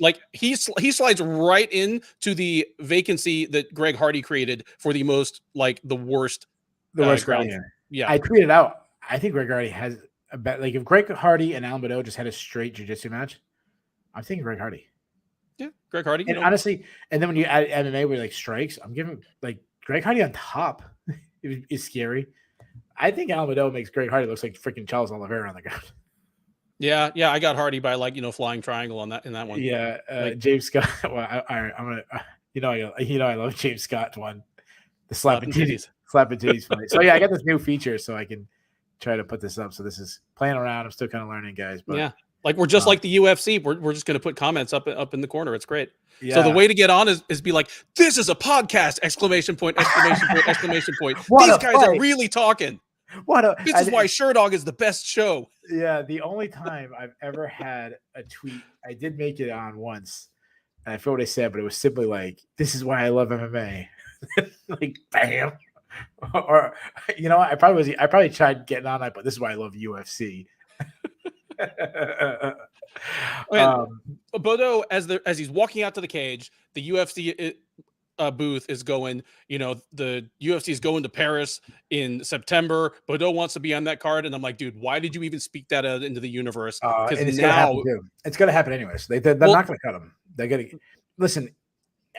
Like he slides right into the vacancy that Greg Hardy created for the most, like the worst ground. Yeah. I tweeted out, I think Greg Hardy has a bet. Like if Greg Hardy and Alan Badeau just had a straight jiu-jitsu match, I'm thinking Greg Hardy. Yeah. Greg Hardy. And honestly, and then when you add MMA with like strikes, I'm giving like Greg Hardy on top is scary. I think Alan Badeau makes Greg Hardy looks like freaking Charles Oliveira on the ground. Yeah, I got Hardy by like flying triangle in that one. Yeah, James Scott. Well, I'm gonna I love James Scott one, the slap and titties fight. So yeah, I got this new feature so I can try to put this up. So this is playing around. I'm still kind of learning, guys. But yeah, like we're just like the UFC. We're just going to put comments up in the corner. It's great. Yeah. So the way to get on is be like, this is a podcast! Exclamation point! Exclamation point! Exclamation point! These guys are really talking. This is why Sherdog is the best show. Yeah, the only time I've ever had a tweet, I did make it on once, and I forgot what I said, but it was simply like, "This is why I love MMA." Like, bam. Or I probably tried getting on that, but this is why I love UFC. Bodo, as he's walking out to the cage, the UFC booth is going. The UFC is going to Paris in September. Bodo wants to be on that card, and I'm like, dude, why did you even speak that out into the universe? Because now it's going to happen anyways. They're not going to cut him. They're going to listen.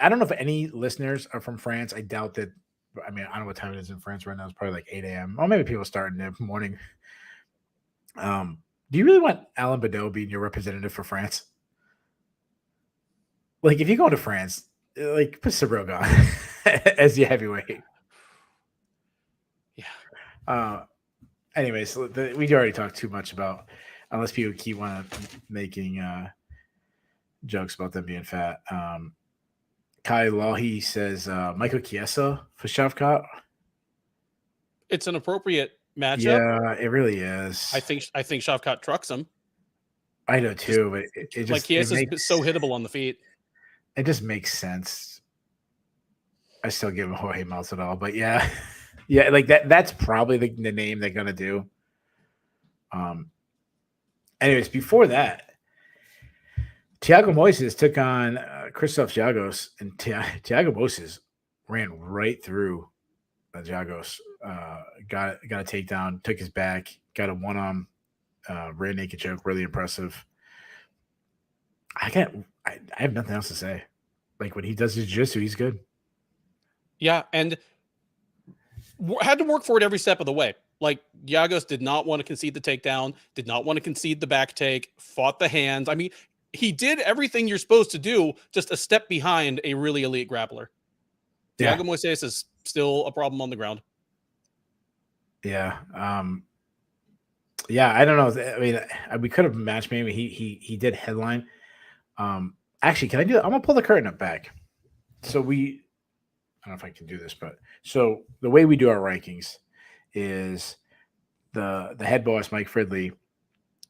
I don't know if any listeners are from France. I doubt that. I mean, I don't know what time it is in France right now. It's probably like 8 a.m. Or maybe people start in the morning. Do you really want Alain Badeau being your representative for France? Like, if you go to France, like, put Tsarukyan as your heavyweight. Yeah. Anyways, we already talked too much about, unless people keep making jokes about them being fat. Kai Lahi says Michael Chiesa for Shavkat. It's an appropriate matchup. Yeah, it really is. I think Shavkat trucks him. I know too, but it just like Chiesa's so hittable on the feet. It just makes sense. I still give him Jorge Masvidal, but yeah, like that's probably the name they're gonna do. Anyways, before that, Thiago Moises took on Christoph Giagos, and Thiago Moises ran right through Giagos. Got a takedown, took his back, got a one-arm rear naked choke, really impressive. I have nothing else to say. Like, when he does his jiu-jitsu, he's good. Yeah, and had to work for it every step of the way. Like, Giagos did not want to concede the takedown, did not want to concede the back take, fought the hands. I mean, he did everything you're supposed to do, just a step behind a really elite grappler. Yeah. Thiago Moises is still a problem on the ground. Yeah. Yeah, I don't know. I mean, we could have matched maybe. He did headline. Actually, can I do that? I'm gonna pull the curtain up back. So I don't know if I can do this, but so the way we do our rankings is the head boss, Mike Fridley,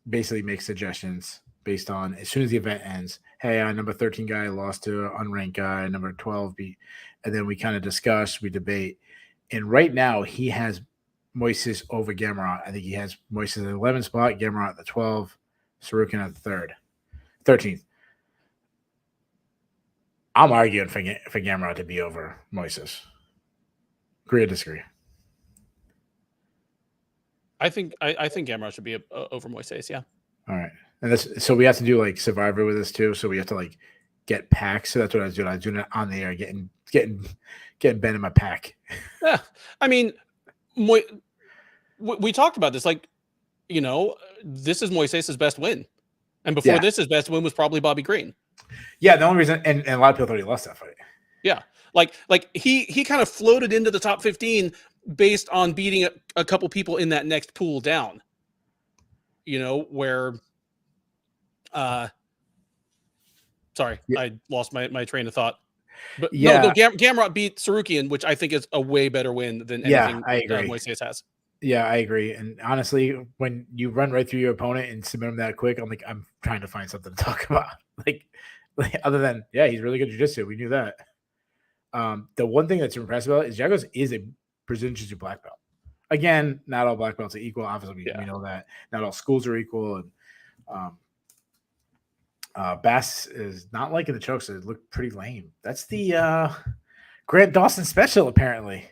basically makes suggestions based on, as soon as the event ends, hey, number 13 guy lost to an unranked guy, number 12 beat, and then we kind of discuss, we debate. And right now he has Moises over Gamrot. I think he has Moises at the 11th spot, Gamrot at the 12th, Tsarukyan at the 13th. I'm arguing for Gamrot to be over Moises. Agree or disagree? I think Gamrot should be over Moises. Yeah. All right, and so we have to do like Survivor with this too. So we have to like get packs. So that's what I was doing. I was doing it on the air, getting Ben in my pack. Yeah, I mean, we talked about this. Like, this is Moises' best win, and before this, his best win was probably Bobby Green. Yeah, the only reason, and a lot of people thought he lost that fight. Yeah, like he kind of floated into the top 15 based on beating a couple people in that next pool down. Where, sorry, yeah. I lost my train of thought. But yeah, no, Gamrot beat Tsarukyan, which I think is a way better win than anything Moises has. Yeah, I agree. And honestly, when you run right through your opponent and submit him that quick, I'm trying to find something to talk about. Like other than, yeah, he's really good jiu-jitsu. We knew that. The one thing that's impressive about it is Giagos is a Brazilian jiu-jitsu black belt. Again, not all black belts are equal. Obviously, we know that. Not all schools are equal. And Bass is not liking the chokes. It looked pretty lame. That's the Grant Dawson special, apparently.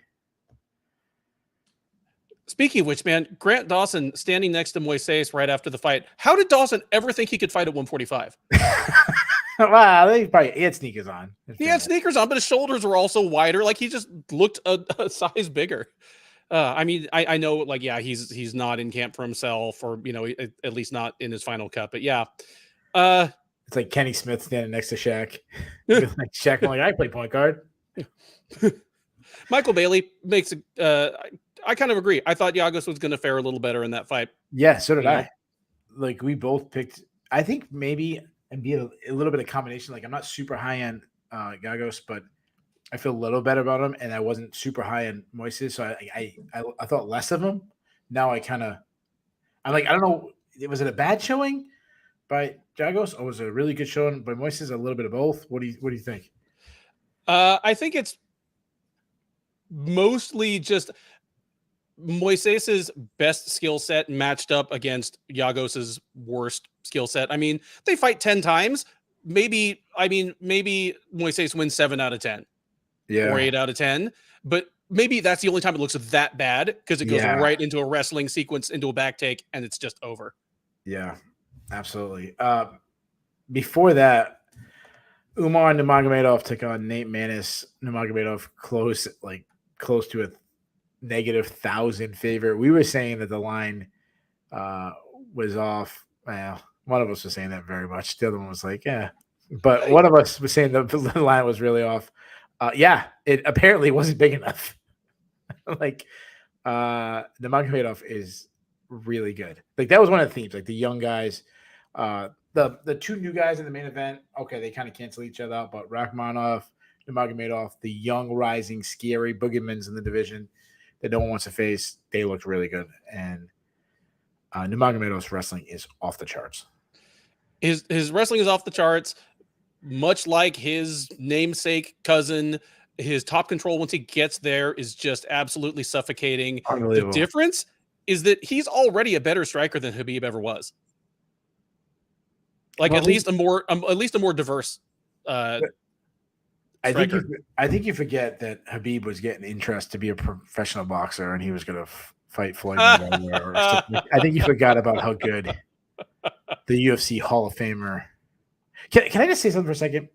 Speaking of which, man, Grant Dawson standing next to Moises right after the fight. How did Dawson ever think he could fight at 145? Wow, he had sneakers on. He had sneakers on, but his shoulders were also wider. Like, he just looked a size bigger. I mean, I know, like, yeah, he's not in camp for himself, or at least not in his final cut. But yeah, it's like Kenny Smith standing next to Shaq. Like Shaq, I play point guard. Michael Bailey makes I kind of agree. I thought Giagos was going to fare a little better in that fight. Yeah, so did I. Like we both picked. I think maybe and be a little bit of combination. Like I'm not super high on Giagos, but I feel a little better about him, and I wasn't super high on Moises, so I thought less of him. Now I'm like, I don't know, was it a bad showing by Giagos, or was it a really good showing by Moises? A little bit of both. What do you think? I think it's mostly just Moises's best skill set matched up against Giagos's worst skill set. I mean, they fight 10 times. Maybe Moises wins 7 out of 10. Yeah. Or 8 out of 10. But maybe that's the only time it looks that bad, because it goes right into a wrestling sequence, into a back take, and it's just over. Yeah, absolutely. Before that, Umar Nurmagomedov took on Nate Maness. Nurmagomedov close to a -1,000 favorite. We were saying that the line was off. Well, one of us was saying that very much. The other one was like, yeah. But one of us was saying the line was really off. It apparently wasn't big enough. Like, Nurmagomedov is really good. Like, that was one of the themes. Like, the young guys, the 2 new guys in the main event, okay, they kind of cancel each other out. But Rakhmonov, Nurmagomedov, the young, rising, scary boogeymans in the division that no one wants to face, they looked really good. And Nurmagomedov's wrestling is off the charts. His wrestling is off the charts, much like his namesake cousin. His top control, once he gets there, is just absolutely suffocating. The difference is that he's already a better striker than Khabib ever was. Like, at least a more diverse. I think you forget that Khabib was getting interest to be a professional boxer, and he was going to fight Floyd Mayweather. I think you forgot about how good the UFC Hall of Famer. Can I just say something for a second?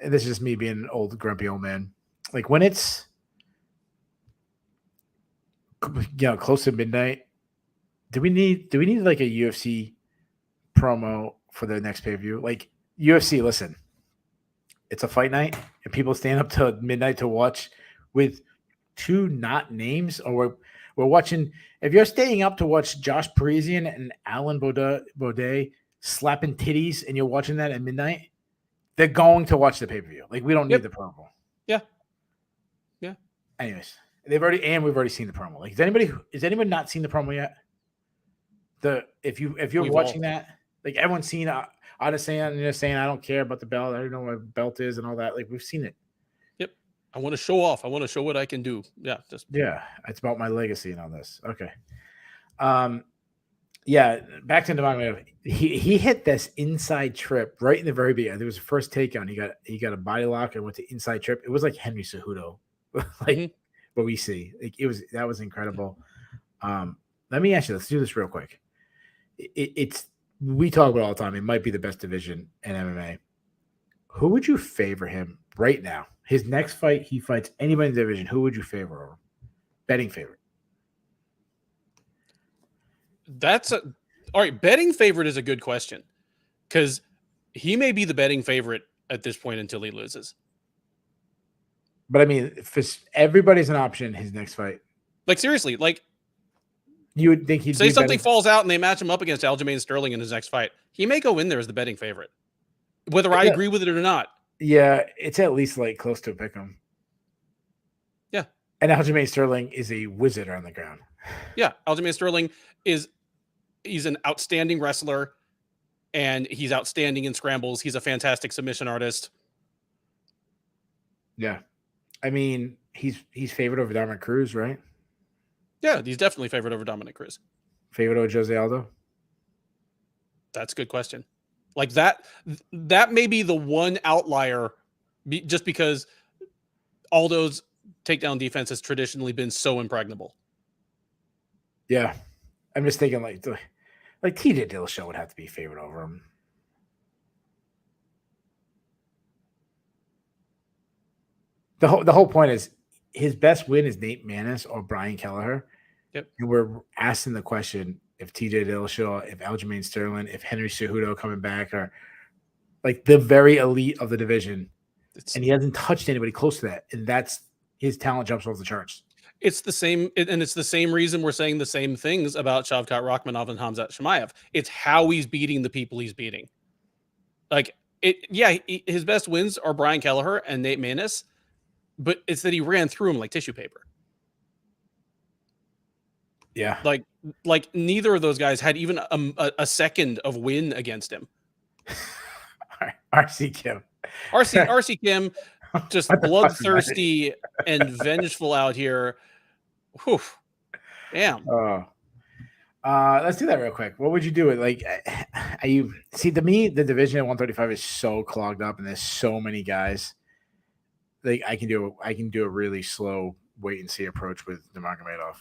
This is just me being an old, grumpy old man. Like, when it's close to midnight, do we need like a UFC promo for the next pay-per-view? Like, UFC, listen, it's a fight night, and people stand up till midnight to watch with 2 not names, or we're watching. If you're staying up to watch Josh Parisian and Alan Baudet slapping titties, and you're watching that at midnight, they're going to watch the pay-per-view. Like, we don't need the promo. Yeah. Anyways, we've already seen the promo. Like, has anyone not seen the promo yet? If you're watching that, like, everyone's seen saying I don't care about the belt. I don't know what a belt is and all that. Like, we've seen it. Yep. I want to show off. I want to show what I can do. Yeah. It's about my legacy and all this. Okay. Yeah, back to Nurmagomedov. He hit this inside trip right in the very beginning. There was a first takedown. He got a body lock and went to inside trip. It was like Henry Cejudo, like what we see. Like, that was incredible. Let me ask you. Let's do this real quick. We talk about it all the time. It might be the best division in MMA. Who would you favor him right now? His next fight, he fights anybody in the division. Who would you favor over? Betting favorite. All right. Betting favorite is a good question, because he may be the betting favorite at this point until he loses. But I mean, if everybody's an option, his next fight. Like, seriously, like, you would think he'd say something falls out and they match him up against Aljamain Sterling in his next fight. He may go in there as the betting favorite, whether I agree with it or not. Yeah, it's at least like close to a pick'em. Yeah, and Aljamain Sterling is a wizard on the ground. Yeah, Aljamain Sterling he's an outstanding wrestler, and he's outstanding in scrambles. He's a fantastic submission artist. Yeah, I mean, he's favored over Dominic Cruz, right? Yeah, he's definitely favored over Dominic Cruz. Favored over Jose Aldo? That's a good question. Like, that may be the one outlier, just because Aldo's takedown defense has traditionally been so impregnable. Yeah. I'm just thinking like TJ Dillashaw would have to be favored over him. The whole point is his best win is Nate Maness or Brian Kelleher. Yep. And we're asking the question if TJ Dillashaw, if Aljamain Sterling, if Henry Cejudo coming back, or like the very elite of the division. And he hasn't touched anybody close to that. And that's his talent jumps off the charts. It's the same, and it's the same reason we're saying the same things about Shavkat Rakhmonov and Khamzat Chimaev. It's how he's beating the people he's beating. Like his best wins are Brian Kelleher and Nate Maness, but it's that he ran through him like tissue paper. Yeah, like neither of those guys had even a second of win against him. RC Kim, RC Kim, just bloodthirsty and vengeful out here. Whew. Damn. Let's do that real quick. What would you do? Like, to me, the division at 135 is so clogged up, and there's so many guys. Like, I can do a really slow wait and see approach with Nurmagomedov,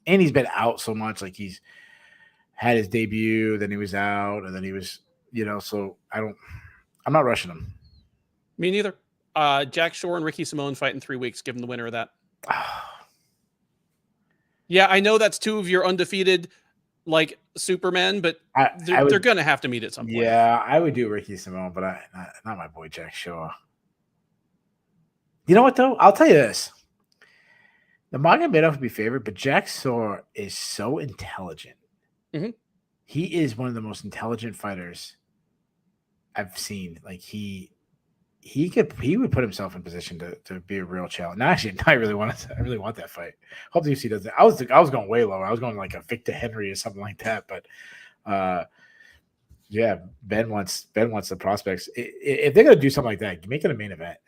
and he's been out so much. Like, he's had his debut, then he was out, and then he was, So I'm not rushing him. Me neither. Jack Shore and Ricky Simone fight in 3 weeks. Give him the winner of that. Yeah, I know that's two of your undefeated, like, Supermen, but they're going to have to meet at some point. Yeah, I would do Ricky Simone, but not my boy Jack Shore. You know what, though? I'll tell you this. The Magomedov would be favorite, but Jack Shore is so intelligent. Mm-hmm. He is one of the most intelligent fighters I've seen. Like, he would put himself in position to be a real challenge. Now, actually, I really want that fight. Hope the UFC does that. I was going way lower. I was going like a Victor Henry or something like that. But yeah, Ben wants the prospects. If they're gonna do something like that, make it a main event.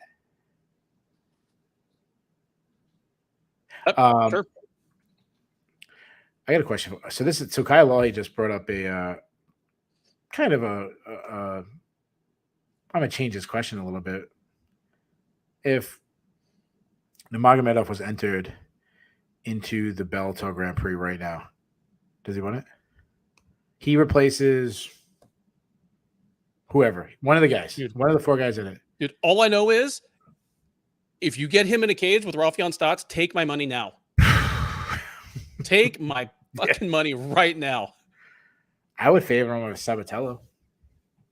Sure. I got a question. So Kyle Lawley just brought up a kind of a I'm going to change this question a little bit. If Nurmagomedov was entered into the Bellator Grand Prix right now, does he win it? He replaces whoever. One of the guys. Dude, one of the 4 guys in it. Dude, all I know is if you get him in a cage with Raufeon Stotts, take my money now. Take my fucking money right now. I would favor him with Sabatello.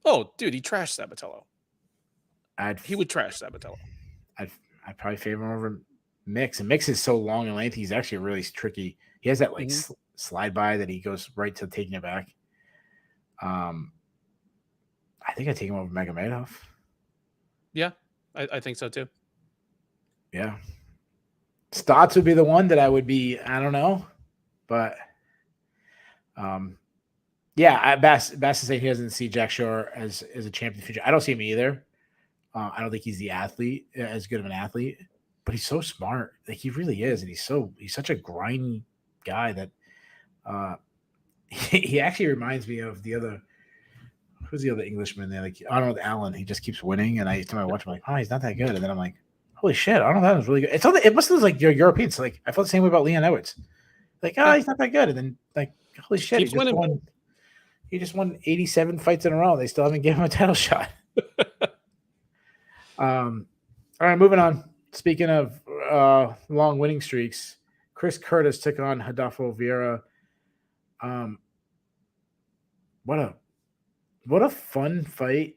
Oh, dude, he trashed Sabatello. He would trash Sabatello. I'd probably favor him over Mix. And Mix is so long and lengthy. He's actually really tricky. He has that like slide by that he goes right to taking it back. I think I'd take him over Magomedov. Yeah, I think so too. Yeah. Stotts would be the one that I would be, I don't know. But yeah, Bass is saying he doesn't see Jack Shore as a champion future. I don't see him either. I don't think he's as good of an athlete, but he's so smart. Like, he really is, and he's such a grimy guy that he actually reminds me of who's the other Englishman there? Like Arnold Allen. He just keeps winning, and I watch him like, oh, he's not that good, and then I'm like, holy shit, Arnold Allen's really good. It must have like your Europeans. Like, I felt the same way about Leon Edwards. Like, he's not that good, and then like, holy shit, he just won 87 fights in a row. They still haven't given him a title shot. All right, moving on. Speaking of long winning streaks, Chris Curtis took on Rodolfo Vieira. What a fun fight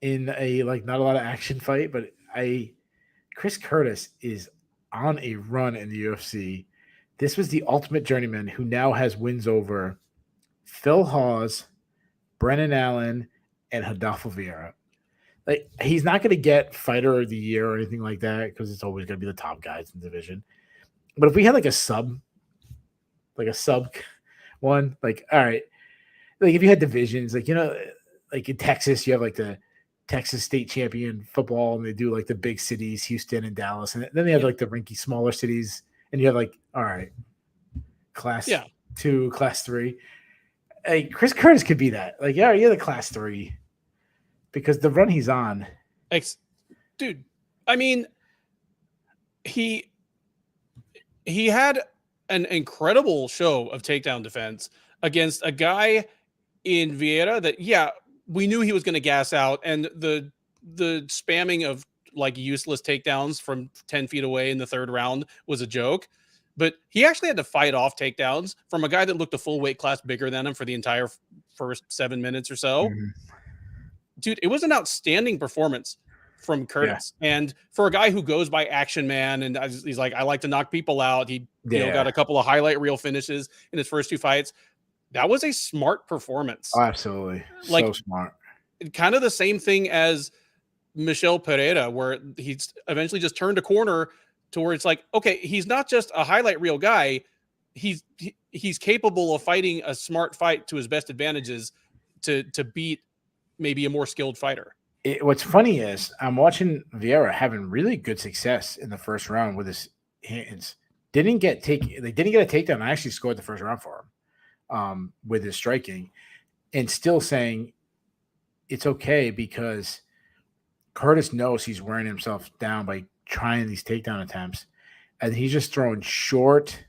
in a not a lot of action fight, but Chris Curtis is on a run in the UFC. This was the ultimate journeyman who now has wins over Phil Hawes, Brennan Allen, and Rodolfo Vieira. Like, he's not going to get fighter of the year or anything like that because it's always going to be the top guys in the division. But if we had like a sub one, like, all right, like if you had divisions, like, like in Texas, you have like the Texas state champion football, and they do like the big cities, Houston and Dallas, and then they have like the rinky smaller cities, and you have like, all right, class 2, class 3. Hey, Chris Curtis could be that. Like, yeah, you're the class 3. Because the run he's on. Dude, I mean, he had an incredible show of takedown defense against a guy in Vieira that, yeah, we knew he was going to gas out, and the spamming of like useless takedowns from 10 feet away in the 3rd round was a joke. But he actually had to fight off takedowns from a guy that looked a full weight class bigger than him for the entire first 7 minutes or so. Mm-hmm. Dude, it was an outstanding performance. from Curtis. And for a guy who goes by Action Man, and he's like, I like to knock people out. He got a couple of highlight reel finishes in his first 2 fights. That was a smart performance. Oh, absolutely. Like, so smart. Kind of the same thing as Michel Pereira, where he's eventually just turned a corner to where it's like, okay, he's not just a highlight reel guy. He's capable of fighting a smart fight to his best advantages to beat maybe a more skilled fighter. What's funny is I'm watching Vieira having really good success in the first round with his hands. They didn't get a takedown. I actually scored the first round for him with his striking, and still saying it's okay because Curtis knows he's wearing himself down by trying these takedown attempts, and he's just throwing short,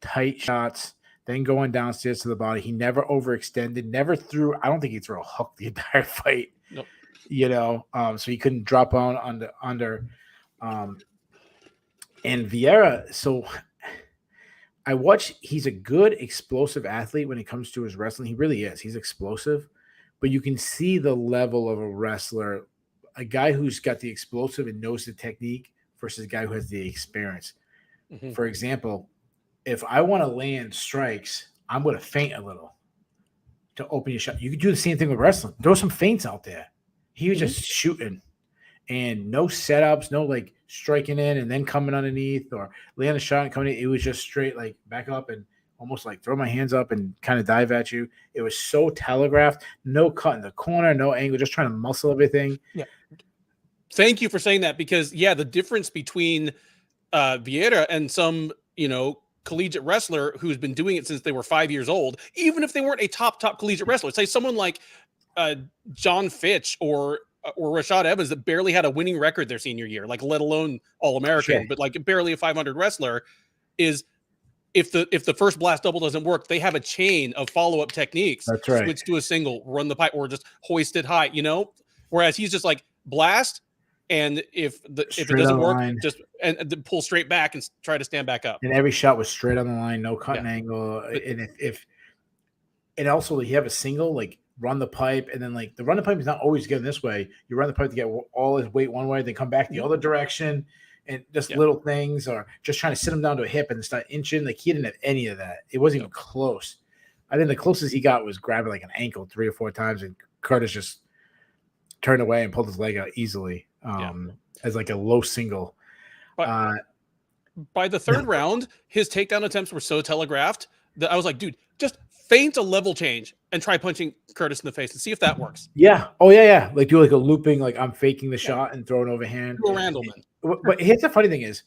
tight shots, then going downstairs to the body. He never overextended, never threw. I don't think he threw a hook the entire fight. Nope. So he couldn't drop on under. And Vieira, so I watch. He's a good explosive athlete when it comes to his wrestling. He really is. He's explosive, but you can see the level of a wrestler, a guy who's got the explosive and knows the technique versus a guy who has the experience. Mm-hmm. For example, if I want to land strikes, I'm going to feint a little to open your shot. You can do the same thing with wrestling. Throw some feints out there. He was just shooting and no setups, no like striking in and then coming underneath or land a shot and coming in. It was just straight like back up and almost like throw my hands up and kind of dive at you. It was so telegraphed, no cut in the corner, no angle, just trying to muscle everything. Yeah. Thank you for saying that because, the difference between Vieira and some, collegiate wrestler who's been doing it since they were 5 years old, even if they weren't a top collegiate wrestler, say someone like John Fitch or Rashad Evans that barely had a winning record their senior year, like let alone All-American, but like barely a 500 wrestler, is if the first blast double doesn't work, they have a chain of follow-up techniques. That's right. Switch to a single, run the pipe, or just hoist it high, Whereas he's just like blast, and if it doesn't work, just and pull straight back and try to stand back up. And every shot was straight on the line, no cutting angle. And and also you have a single, like run the pipe, and then like the run the pipe is not always getting this way. You run the pipe to get all his weight one way, then come back the other direction, and just little things, or just trying to sit him down to a hip and start inching. Like he didn't have any of that. It wasn't even close. I think the closest he got was grabbing like an ankle 3 or 4 times, and Curtis just turned away and pulled his leg out easily as like a low single. By the third round, his takedown attempts were so telegraphed that I was like, dude, just feint a level change and try punching Curtis in the face and see if that works. Yeah. Oh, yeah. Like do like a looping, like I'm faking the shot and throwing overhand. Randleman. But here's the funny thing is,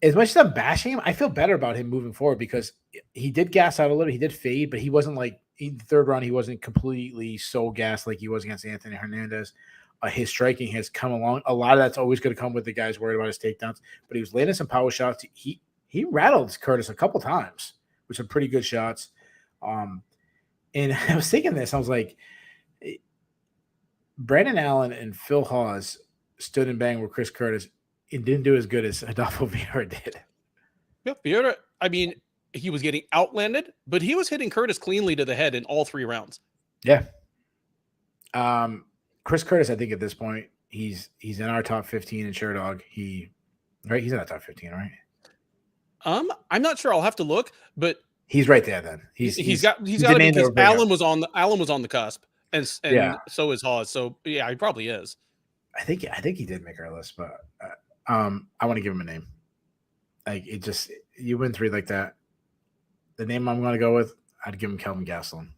as much as I'm bashing him, I feel better about him moving forward because he did gas out a little. He did fade, but he wasn't like in the third round. He wasn't completely so gassed like he was against Anthony Hernandez. His striking has come along. A lot of that's always going to come with the guys worried about his takedowns, but he was landing some power shots. He rattled Curtis a couple times with some pretty good shots. And I was thinking this. I was like, Brandon Allen and Phil Hawes stood and banged with Chris Curtis. It didn't do as good as Adolfo Vieira did. Yeah, Vieira, I mean, he was getting outlanded, but he was hitting Curtis cleanly to the head in all 3 rounds. Yeah. Chris Curtis, I think at this point, he's in our top 15 in Sherdog. He's in our top 15, right? I'm not sure. I'll have to look, but he's right there. Then he's got to be because Allen was on the cusp, and so is Hawes. So yeah, he probably is. I think he did make our list, but I want to give him a name. Like it just you win 3 like that. The name I'm going to go with, I'd give him Kelvin Gastelum.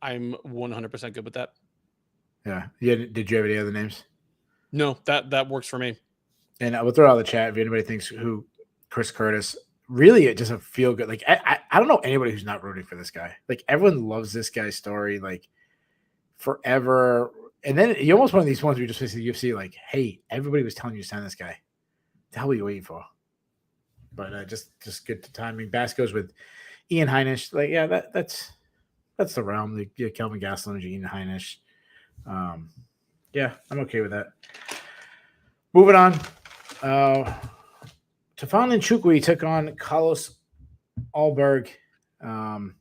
I'm 100% good with that. Yeah. Did you have any other names? No, that works for me. And I will throw out the chat if anybody thinks who Chris Curtis. Really, it doesn't feel good. Like I don't know anybody who's not rooting for this guy. Like everyone loves this guy's story, like forever. And then you're almost one of these ones where you just face the UFC, like, hey, everybody was telling you to sign this guy. The hell were you waiting for? But just good timing. Bass goes with Ian Heinisch. Like, yeah, that's the realm. The Kelvin Gastelum, Ian Heinisch. Yeah, I'm okay with that. Moving on. Tafon Nchukwi took on Carlos Ulberg. And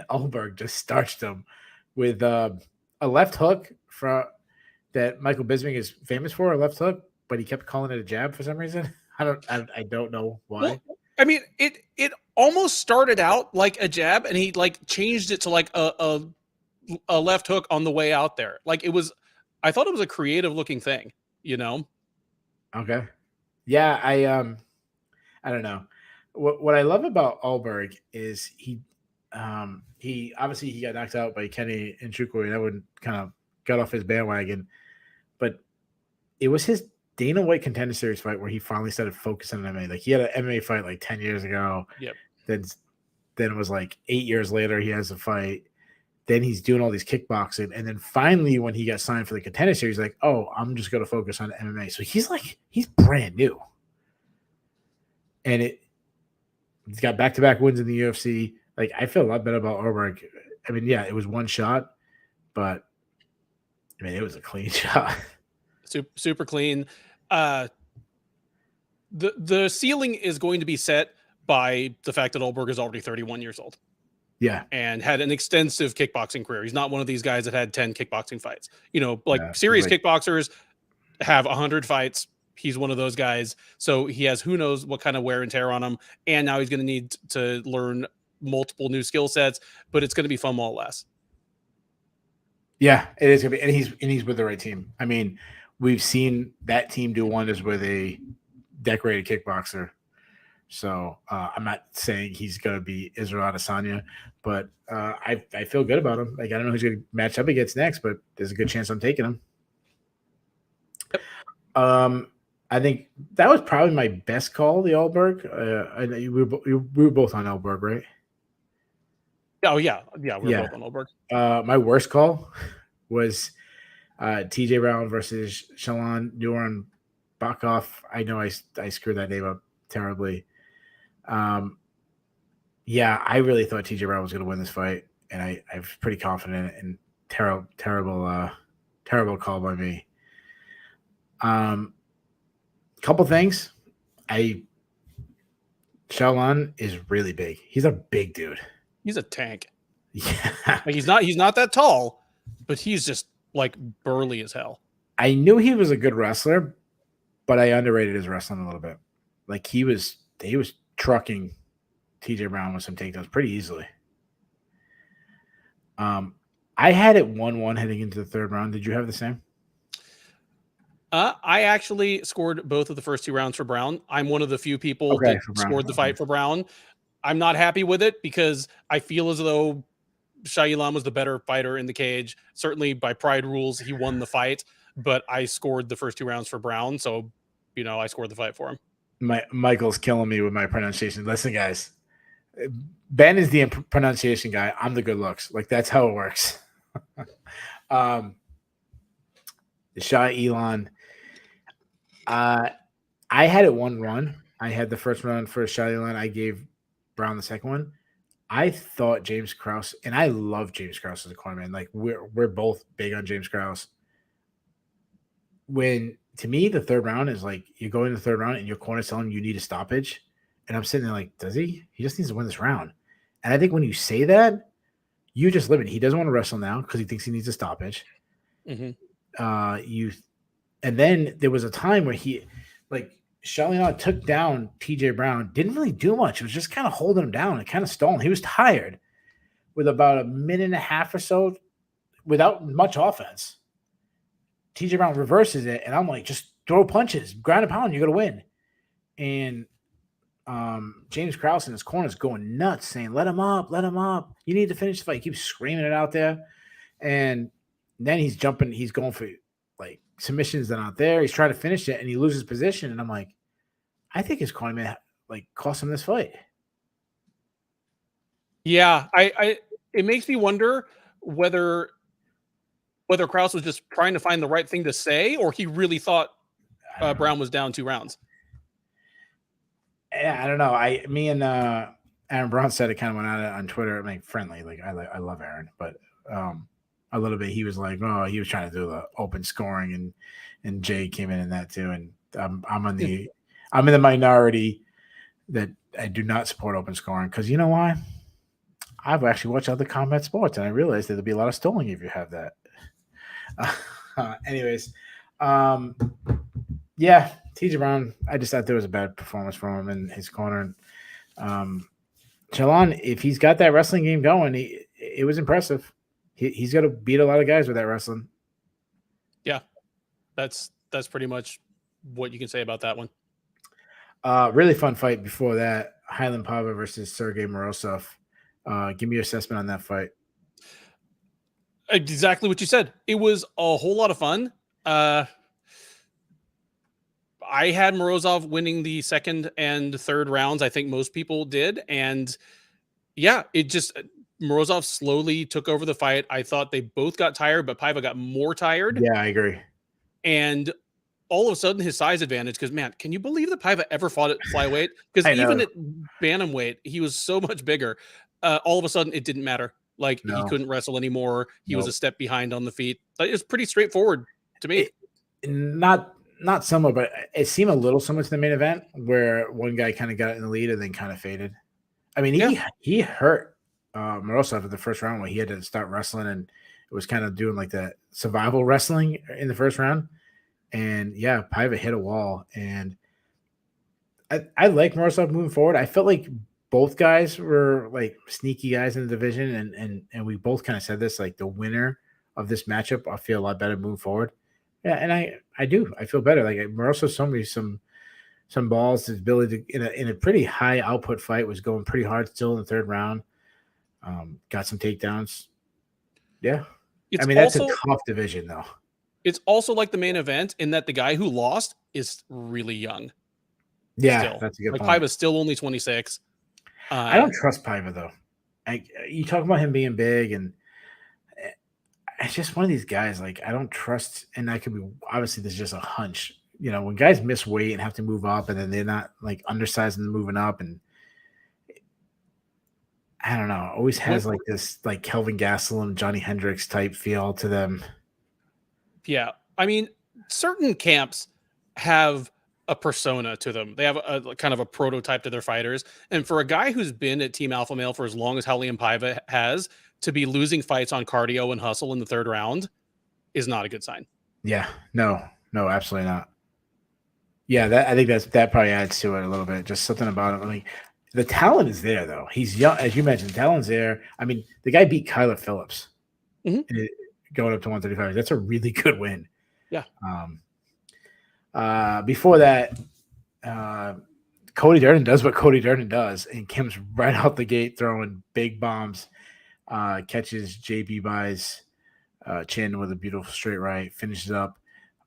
Ulberg just starched him with a left hook that Michael Bisping is famous for, a left hook, but he kept calling it a jab for some reason. I don't know why. Well, I mean, it almost started out like a jab, and he like changed it to like a left hook on the way out there. Like I thought it was a creative looking thing, you know? Okay. Yeah, I don't know. What I love about Alberg is he obviously he got knocked out by Kenny Nchukwu, and that would kind of got off his bandwagon. But it was his Dana White Contender Series fight where he finally started focusing on MMA. Like he had an MMA fight like 10 years ago. Yep. Then it was like 8 years later he has a fight. Then he's doing all these kickboxing, and then finally when he got signed for the Contender Series, like, oh, I'm just going to focus on MMA. So he's brand new, and he's got back-to-back wins in the UFC. Like I feel a lot better about Alberg. I mean, yeah, it was one shot, but I mean, it was a clean shot. Super clean. The ceiling is going to be set by the fact that Alberg is already 31 years old. Yeah. And had an extensive kickboxing career. He's not one of these guys that had 10 kickboxing fights. You know, like serious kickboxers have 100 fights. He's one of those guys. So he has who knows what kind of wear and tear on him. And now he's going to need to learn multiple new skill sets, but it's going to be fun while it lasts. Yeah, it is going to be. And he's with the right team. I mean, we've seen that team do wonders with a decorated kickboxer. So I'm not saying he's going to be Israel Adesanya, but I feel good about him. Like I don't know who's going to match up against next, but there's a good chance I'm taking him. Yep. I think that was probably my best call, the Alberg. We were both on Alberg, right? Oh yeah, we're both on Alberg. My worst call was TJ Brown versus Shillan Bakov. I know I screwed that name up terribly. Yeah, I really thought TJ Brown was going to win this fight, and I was pretty confident. And terrible call by me. Couple things. Shillan is really big. He's a big dude. He's a tank. Yeah, like he's not that tall, but he's just like burly as hell. I knew he was a good wrestler, but I underrated his wrestling a little bit. Like he was trucking TJ Brown with some takedowns pretty easily. I had it 1-1 heading into the third round. Did you have the same? I actually scored both of the first 2 rounds for Brown. I'm one of the few people that scored the fight for Brown. I'm not happy with it because I feel as though Shillan was the better fighter in the cage. Certainly by pride rules, he won the fight, but I scored the first 2 rounds for Brown. So, you know, I scored the fight for him. Michael's killing me with my pronunciation. Listen, guys, Ben is the pronunciation guy. I'm the good looks. Like that's how it works. The Shillan. I had it 1-1. I had the first round for Shillan. I gave Brown the second one. I thought James Krause, and I love James Krause as a cornerman. Like we're both big on James Krause. When to me the third round is like you go in the third round and your corner's telling you need a stoppage, and I'm sitting there like, does he? He just needs to win this round. And I think when you say that, you just limit. He doesn't want to wrestle now because he thinks he needs a stoppage. Mm-hmm. And then there was a time where Shillan took down TJ Brown, didn't really do much. It was just kind of holding him down and kind of stalling. He was tired with about a minute and a half or so without much offense. TJ Brown reverses it, and I'm like, just throw punches, ground and pound, you're going to win. And James Krause in his corner is going nuts, saying, let him up. You need to finish the fight. He keeps screaming it out there. And then he's going for like submissions that aren't there. He's trying to finish it, and he loses position. And I'm like, I think his corner may like cost him this fight. Yeah, it makes me wonder whether Krause was just trying to find the right thing to say, or he really thought Brown was down 2 rounds. Yeah, I don't know. Me and Aaron Braun said it kind of went out on Twitter. I mean, friendly. Like I love Aaron, but a little bit he was like, oh, he was trying to do the open scoring, and Jay came in that too. And I'm in the minority that I do not support open scoring because you know why? I've actually watched other combat sports, and I realized there'll be a lot of stalling if you have that. Anyways, yeah, TJ Brown. I just thought there was a bad performance from him in his corner. Shillan, if he's got that wrestling game going, it was impressive. He's got to beat a lot of guys with that wrestling. Yeah, that's pretty much what you can say about that one. Really fun fight before that. Highland Pava versus Sergey Morozov. Give me your assessment on that fight. Exactly what you said. It was a whole lot of fun. I had Morozov winning the second and third rounds. I think most people did. And yeah, Morozov slowly took over the fight. I thought they both got tired, but Paiva got more tired. Yeah, I agree. And all of a sudden his size advantage, because man, can you believe that Paiva ever fought at flyweight? Because even at bantamweight, he was so much bigger. All of a sudden it didn't matter. Like he couldn't wrestle anymore. He was a step behind on the feet. It was pretty straightforward to me. Not similar, but it seemed a little similar to the main event where one guy kind of got in the lead and then kind of faded. I mean, he hurt Morozov in the first round when he had to start wrestling, and it was kind of doing like that survival wrestling in the first round. And yeah, Paiva hit a wall, and I like Morozov moving forward. I felt like both guys were like sneaky guys in the division, and we both kind of said this, like the winner of this matchup, I feel a lot better moving forward. Yeah, and I do. I feel better. Like Morozov showed me some balls, his ability to, in a pretty high output fight, was going pretty hard still in the third round. Got some takedowns. Yeah. I mean, that's a tough division though. It's also like the main event in that the guy who lost is really young. Yeah, still. That's a good point. Paiva's still only 26. I don't trust Paiva though. You talk about him being big, and it's just one of these guys. Like I don't trust, and that could be obviously there's just a hunch. You know, when guys miss weight and have to move up, and then they're not like undersized and moving up, and I don't know, always has like this like Kelvin Gastelum, Johnny Hendricks type feel to them. Yeah, I mean, certain camps have a persona to them. They have a kind of a prototype to their fighters. And for a guy who's been at Team Alpha Male for as long as Raulian Paiva has, to be losing fights on cardio and hustle in the third round is not a good sign. Yeah, no, absolutely not. Yeah, I think that probably adds to it a little bit. Just something about it. I mean, the talent is there though. He's young, as you mentioned. The talent's there. I mean, the guy beat Kyler Phillips going up to 135. That's a really good win. Yeah. Before that, Cody Durden does what Cody Durden does and comes right out the gate throwing big bombs. Catches JB Bai's chin with a beautiful straight right. Finishes up.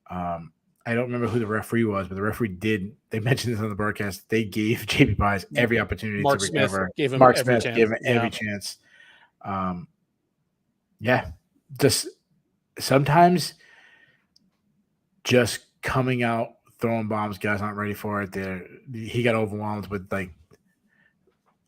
I don't remember who the referee was, but the referee did. They mentioned this on the broadcast. They gave JB Bai's every opportunity to recover. Mark Smith gave him every chance. Yeah, just sometimes just coming out throwing bombs, guys aren't ready for it. He got overwhelmed with like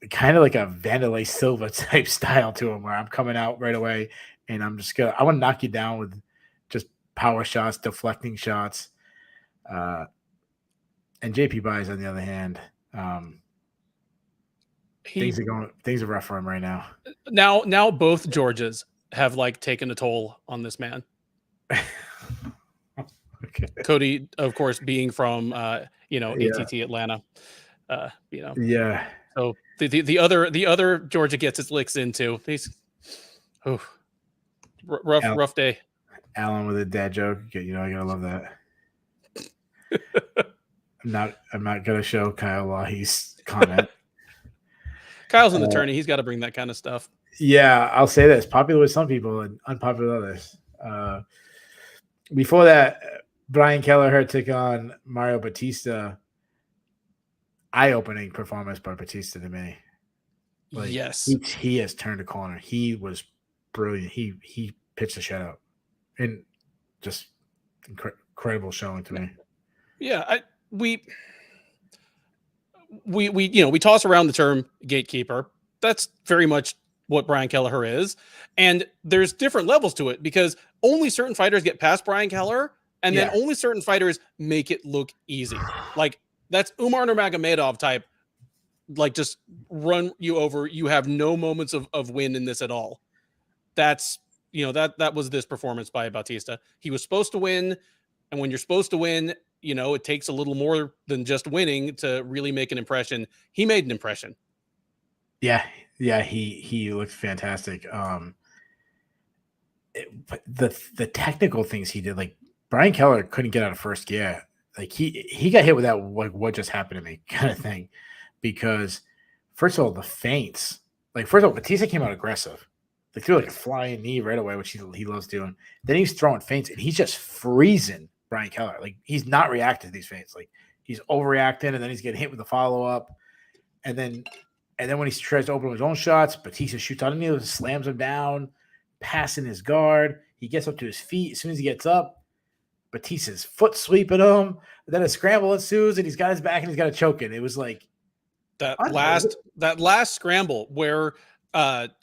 kind of like a Vanderlei Silva type style to him, where I'm coming out right away and I want to knock you down with just power shots, deflecting shots. And JP Buys, on the other hand, things are rough for him right now. Now both Georges have like taken a toll on this man. Okay. Cody, of course, being from ATT Atlanta. Yeah. So the other Georgia gets its licks into. Rough day. Alan with a dad joke. I gotta love that. I'm not gonna show Kyle Wahi's comment. Kyle's an attorney. He's got to bring that kind of stuff. Yeah, I'll say this: popular with some people and unpopular with others. Before that, Brian Kelleher took on Mario Batista. Eye-opening performance by Batista to me. Yes, he has turned a corner. He was brilliant. He pitched a shutout, and just incredible showing to me. Yeah, we toss around the term gatekeeper. That's very much what Brian Kelleher is, and there's different levels to it because only certain fighters get past Brian Kelleher, and then only certain fighters make it look easy. Like that's Umar Nurmagomedov type. Like just run you over. You have no moments of win in this at all. That's that was this performance by Bautista. He was supposed to win, and when you're supposed to win, it takes a little more than just winning to really make an impression. He made an impression. Yeah, he looked fantastic. The technical things he did, like Brian Keller couldn't get out of first gear. Like he got hit with that, like, what just happened to me kind of thing, because first of all, the feints, like, first of all, Bautista came out aggressive. They threw like a flying knee right away, which he loves doing. Then he's throwing feints, and he's just freezing Brian Keller. Like, he's not reacting to these feints. Like, he's overreacting, and then he's getting hit with the follow-up. And then when he tries to open his own shots, Bautista shoots out, and he slams him down, passing his guard. He gets up to his feet. As soon as he gets up, Batista's foot sweeping him. Then a scramble ensues, and he's got his back, and he's got a choke in. It was like that last scramble where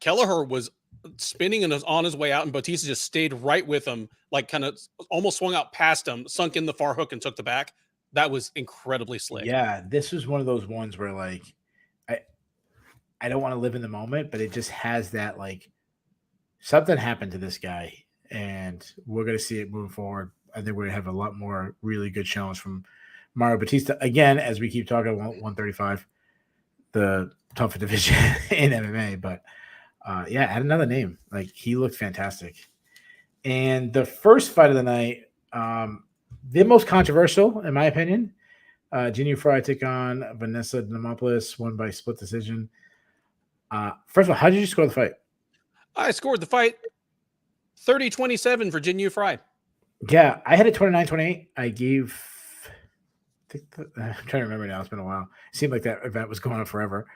Kelleher was spinning and was on his way out, and Bautista just stayed right with him, like kind of almost swung out past him, sunk in the far hook, and took the back. That was incredibly slick. Yeah, this was one of those ones where, like, I don't want to live in the moment, but it just has that, like, something happened to this guy, and we're going to see it moving forward. I think we're going to have a lot more really good shows from Mario Bautista. Again, as we keep talking about 135, the toughest division in MMA, but yeah, add another name. Like, he looked fantastic. And the first fight of the night, the most controversial, in my opinion, Jinh Frey took on Vanessa Demopoulos, won by split decision. First of all, how did you score the fight? I scored the fight 30-27 for Jinh Frey. Yeah, I had it 29-28. I gave I'm trying to remember now. It's been a while. It seemed like that event was going on forever.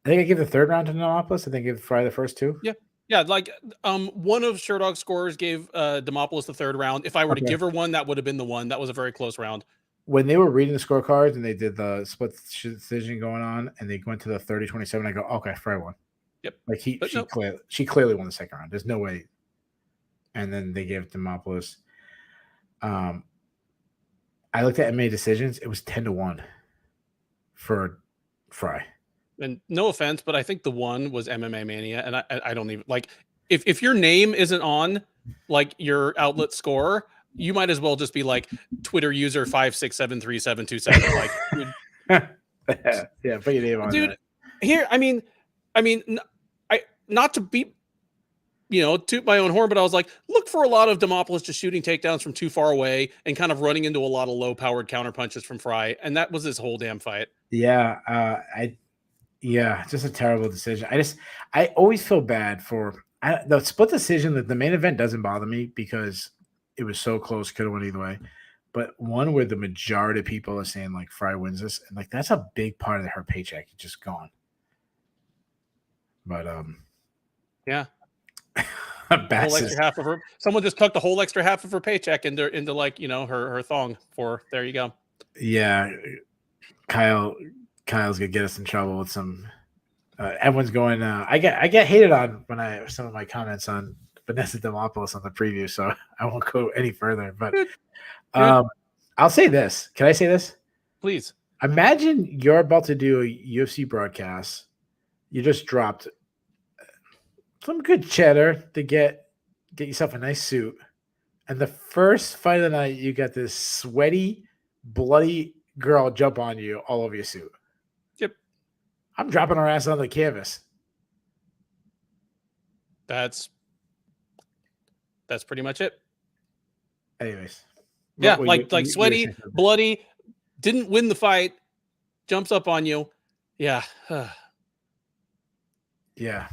I think I gave the third round to Demopoulos. I think I gave Frey the first two. Yeah. Like one of Sherdog's scorers gave Demopoulos the third round. If I were to give her one, that would have been the one. That was a very close round. When they were reading the scorecards and they did the split decision going on, and they went to the 30-27, I go, okay, Frey won. Yep. Like, she clearly won the second round. There's no way. And then they gave it to Demopoulos. I looked at MMA decisions. It was 10-1 for Frey. And no offense, but I think the one was MMA Mania, and I don't even, like, if your name isn't on, like, your outlet score, you might as well just be like Twitter user 5673727. Like, yeah, put your name on, dude. That. Here, I mean, not to be, toot my own horn, but I was like, look for a lot of Demopoulos just shooting takedowns from too far away and kind of running into a lot of low-powered counter punches from Frey, and that was his whole damn fight. Yeah, just a terrible decision. I always feel bad for the split decision. That the main event doesn't bother me because it was so close, could have went either way. But one where the majority of people are saying, like, Frey wins this, and, like, that's a big part of her paycheck. It's just gone. But yeah. Whole extra half of her. Someone just took the whole extra half of her paycheck into like, her thong for. There you go. Yeah, Kyle's gonna get us in trouble with some. Everyone's going. I get hated on when some of my comments on Vanessa Demopoulos on the preview, so I won't go any further. But I'll say this. Can I say this? Please. Imagine you're about to do a UFC broadcast. You just dropped some good cheddar to get yourself a nice suit. And the first fight of the night, you got this sweaty, bloody girl jump on you all over your suit. Yep. I'm dropping her ass on the canvas. That's pretty much it. Anyways. Yeah, like sweaty, bloody, didn't win the fight, jumps up on you. Yeah. Yeah.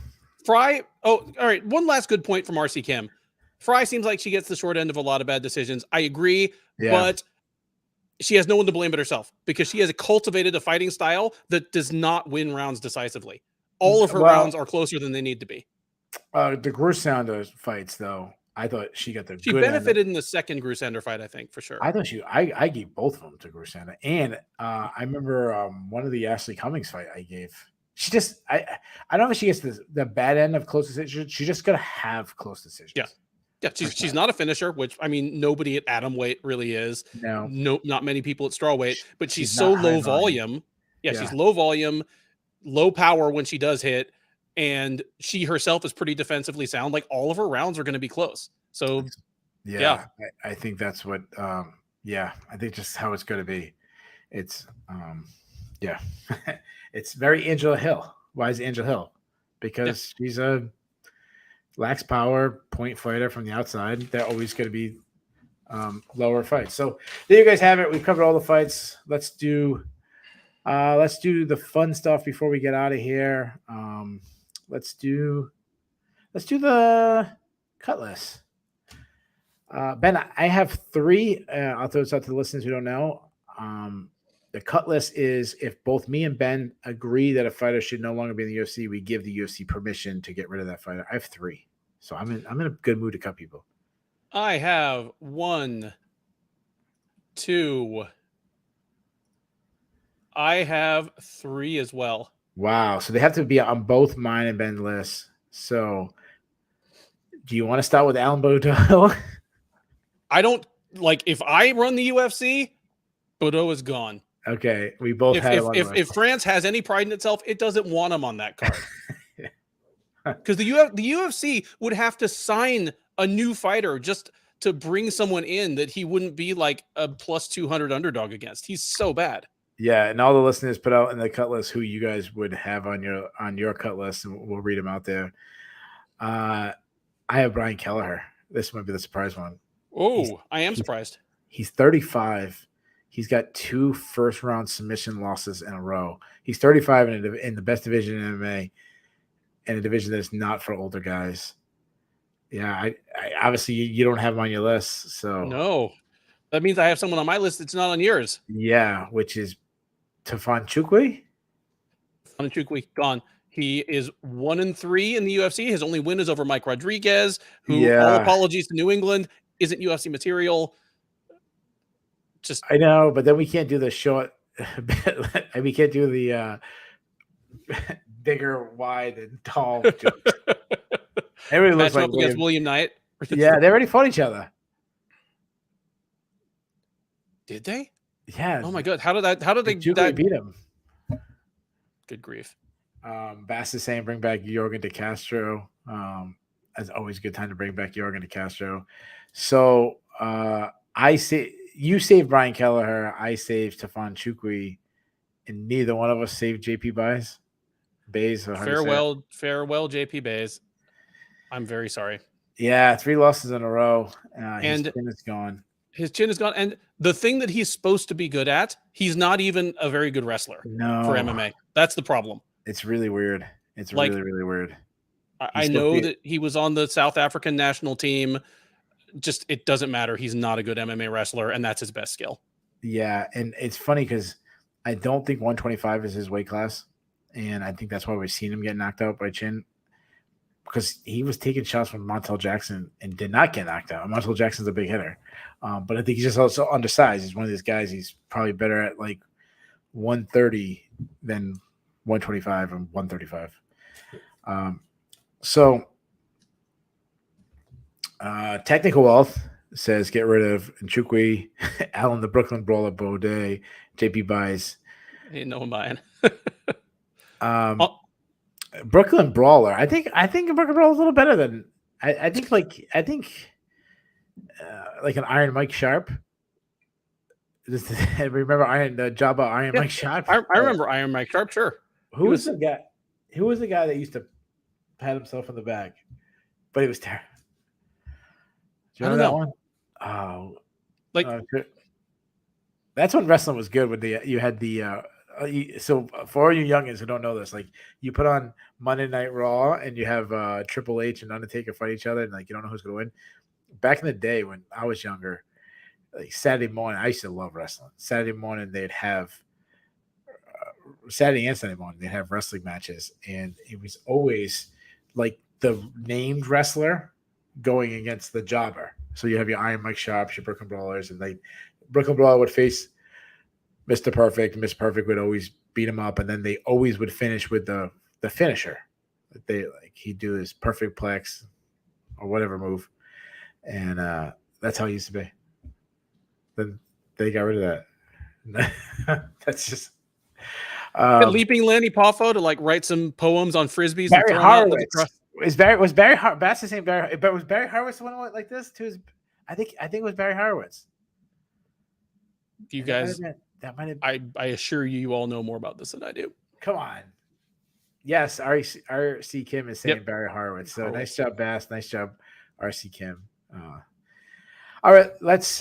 Frey. Oh, all right. One last good point from RC Kim. Frey seems like she gets the short end of a lot of bad decisions. I agree, but she has no one to blame but herself because she has cultivated a fighting style that does not win rounds decisively. All of her rounds are closer than they need to be. The Grusander fights, though, I thought she got the. She good benefited in the second Grusander fight, I think, for sure. I thought I gave both of them to Grusander, and I remember one of the Ashley Cummings fight I gave. She just I don't know if she gets the bad end of close decisions. She just gotta have close decisions. Yeah, she's not a finisher, which I mean nobody at atomweight really is. No, not many people at strawweight, but she's so low volume. Yeah, she's low volume, low power when she does hit, and she herself is pretty defensively sound, like all of her rounds are going to be close. So yeah. I think that's what I think just how it's going to be. It's it's very Angela Hill. Why is Angela Hill? Because she's a lacks power point fighter from the outside. They're always going to be lower fights. So there you guys have it. We've covered all the fights. Let's do the fun stuff before we get out of here. Let's do the cut list. Ben, I have 3. I'll throw this out to the listeners who don't know. The cut list is if both me and Ben agree that a fighter should no longer be in the UFC, we give the UFC permission to get rid of that fighter. I have 3, so I'm in a good mood to cut people. I have 1, 2. I have 3 as well. Wow, so they have to be on both mine and Ben's lists. So, do you want to start with Alan Boudreaux? I don't like if I run the UFC, Boudreaux is gone. Okay, we both if France has any pride in itself, it doesn't want him on that card. Because the UFC would have to sign a new fighter just to bring someone in that he wouldn't be like a plus 200 underdog against. He's so bad. Yeah, and all the listeners put out in the cut list who you guys would have on your cut list, and we'll read them out there. I have Brian Kelleher. This might be the surprise one. Oh, I am surprised. He's 35. He's got 2 first-round submission losses in a row. He's 35 in the best division in MMA, in a division that is not for older guys. Yeah, I obviously you don't have him on your list, so no, that means I have someone on my list that's not on yours. Yeah, which is Tafon Chukwi. Tafon Chukwi gone. He is 1-3 in the UFC. His only win is over Mike Rodriguez, who, all apologies to New England, isn't UFC material. I know, but then we can't do the short. We can't do the bigger, wide, and tall jokes. Everybody looks like against William Knight. Yeah, they already fought each other. Did they? Yeah. Oh my god! How did they beat him? Good grief. Bass is saying bring back Jorgen De Castro. It's always a good time to bring back Jorgen De Castro. So I say you saved Brian Kelleher. I saved Tafon Chukwi, and neither one of us saved JP Bays. Farewell, JP Bays. I'm very sorry. Yeah, 3 losses in a row. And his chin is gone. His chin is gone. And the thing that he's supposed to be good at, he's not even a very good wrestler for MMA. That's the problem. It's really weird. It's really, really weird. I know that he was on the South African national team. Just, it doesn't matter. He's not a good MMA wrestler, and that's his best skill. Yeah, and it's funny because I don't think 125 is his weight class, and I think that's why we've seen him get knocked out by Chin, because he was taking shots from Montel Jackson and did not get knocked out. Montel Jackson's a big hitter, but I think he's just also undersized. He's one of these guys. He's probably better at like 130 than 125 and 135. Technical Wealth says get rid of Nchukwi, Allen the Brooklyn Brawler, Baudet, JP buys. Ain't no one buying. Brooklyn Brawler. I think Brooklyn Brawler is a little better than I think like an Iron Mike Sharp. Remember the job of Iron Mike Sharp? I remember Iron Mike Sharp. Sure. Who was the guy? Who was the guy that used to pat himself on the back, but he was terrible? Do you remember that one? Oh, that's when wrestling was good. When you had the so for all you youngins who don't know this, like you put on Monday Night Raw and you have Triple H and Undertaker fight each other, and like you don't know who's going to win. Back in the day when I was younger, like Saturday morning, I used to love wrestling. Saturday morning they'd have Saturday and Sunday morning they'd have wrestling matches, and it was always like the named wrestler going against the jobber. So you have your Iron Mike Sharps, your Brooklyn Brawlers, and like Brooklyn Brawler would face Mr. Perfect. Mr. Perfect would always beat him up, and then they always would finish with the finisher. He'd do his perfect plex or whatever move, and that's how it used to be. Then they got rid of that. That's just Leaping Lanny Poffo to like write some poems on frisbees Barry and throw them out into the Horowitz. Was Barry That's the same Barry, but was Barry Horowitz the one who went like this to his? I think it was Barry Horowitz. You guys, that might have. I assure you all know more about this than I do. Come on. Yes, RC Kim is saying Barry Horowitz. So nice job, Bass. Nice job, RC Kim. All right, let's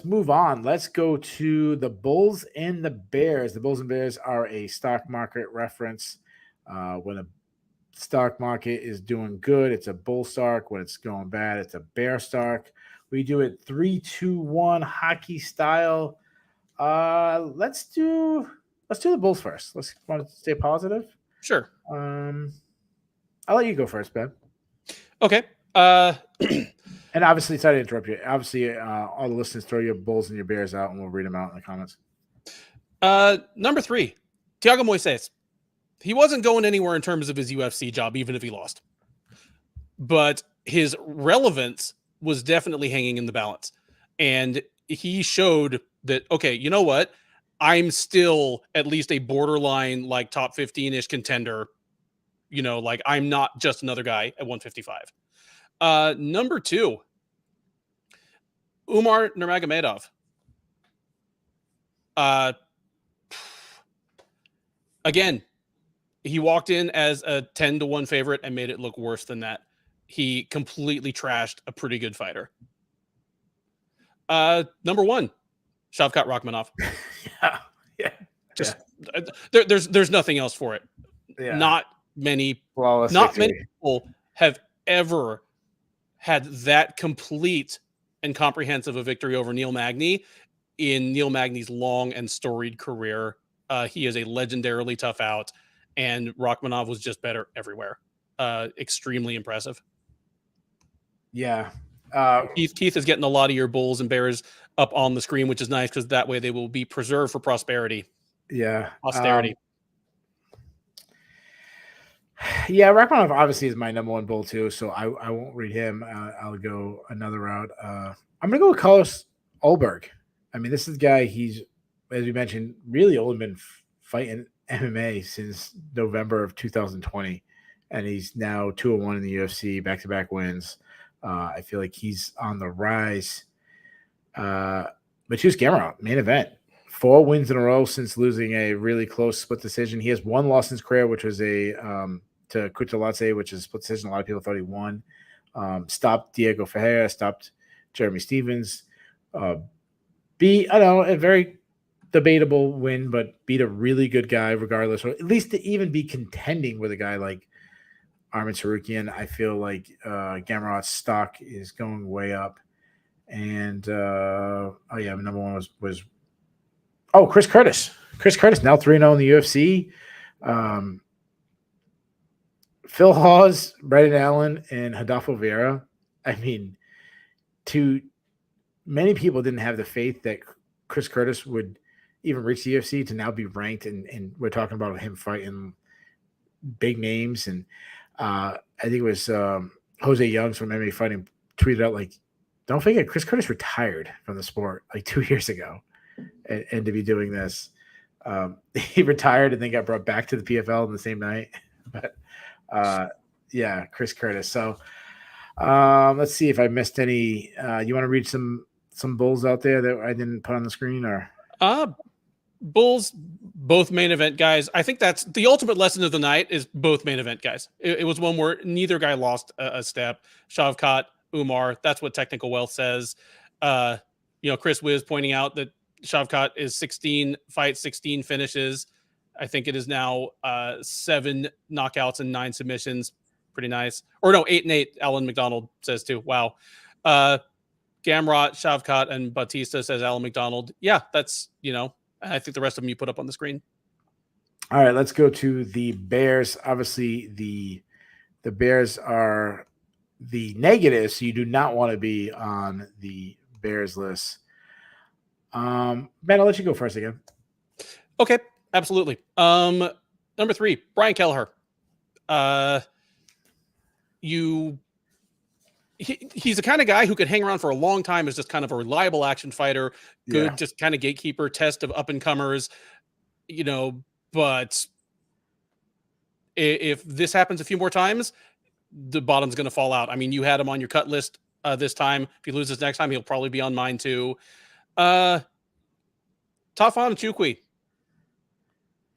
move on. Let's go to the Bulls and the Bears. The Bulls and Bears are a stock market reference. When a stock market is doing good, it's a bull stock. When it's going bad, it's a bear stock. We do it 3, 2, 1 hockey style. Let's do the Bulls first. Let's want to stay positive. Sure. I'll let you go first, Ben. Okay. And obviously, sorry to interrupt you. Obviously, all the listeners, throw your Bulls and your Bears out, and we'll read them out in the comments. Number 3, Thiago Moises. He wasn't going anywhere in terms of his UFC job, even if he lost. But his relevance was definitely hanging in the balance. And he showed that, okay, you know what? I'm still at least a borderline, like top 15-ish contender. You know, like I'm not just another guy at 155. Number 2, Umar Nurmagomedov. Again, he walked in as a 10-1 favorite and made it look worse than that. He completely trashed a pretty good fighter. Number 1, Shavkat Rakhmonov. There's nothing else for it. Yeah. Not many people have ever had that complete and comprehensive a victory over Neil Magny in Neil Magny's long and storied career. He is a legendarily tough out, and Rakhmonov was just better everywhere. Extremely impressive. Yeah. Keith is getting a lot of your Bulls and Bears up on the screen, which is nice because that way they will be preserved for prosperity. Yeah. Posterity. Yeah, Rakhmonov obviously is my number 1 Bull too, so I won't read him. I'll go another route. I'm going to go with Carlos Ulberg. I mean, this is a guy, he's, as we mentioned, really only been fighting MMA since November of 2020, and he's now 2-1 in the UFC, back-to-back wins. I feel like he's on the rise. Mateusz Gamrot, main event. 4 wins in a row since losing a really close split decision. He has 1 loss in his career, which was to Kutulate, which is a split decision. A lot of people thought he won. Stopped Diego Ferreira, stopped Jeremy Stevens. Beat, a very debatable win, but beat a really good guy regardless, or at least to even be contending with a guy like Arman Tsarukyan. I feel like Gamrot's stock is going way up. And number 1 was Chris Curtis. Chris Curtis now 3-0 in the UFC. Phil Hawes, Brendan Allen, and Rodolfo Vieira. I mean, many people didn't have the faith that Chris Curtis would even reach the UFC to now be ranked, and we're talking about him fighting big names. And I think it was Jose Youngs from MMA Fighting tweeted out, like, don't forget, Chris Curtis retired from the sport like 2 years ago. And to be doing this, he retired and then got brought back to the PFL in the same night. But Chris Curtis. So let's see if I missed any. You want to read some Bulls out there that I didn't put on the screen, or Bulls, both main event guys. I think that's the ultimate lesson of the night, is both main event guys. It was one where neither guy lost a step. Shavkat, Umar, that's what Technical Wealth says. Chris Wiz pointing out that Shavkat is 16 fights, 16 finishes. I think it is now 7 knockouts and 9 submissions. Pretty nice. Or no, 8 and 8. Alan McDonald says too. Wow. Gamrot, Shavkat, and Batista, says Alan McDonald. Yeah, that's, I think the rest of them you put up on the screen. All right, let's go to the Bears. Obviously, the Bears are the negative, so you do not want to be on the Bears list. Ben, I'll let you go first again. Okay, absolutely. Number 3, Brian Kelleher. He's the kind of guy who could hang around for a long time as just kind of a reliable action fighter, good, just kind of gatekeeper, test of up and comers. but if this happens a few more times, the bottom's going to fall out. I mean, you had him on your cut list this time. If he loses next time, he'll probably be on mine too. Tafon Nchukwi.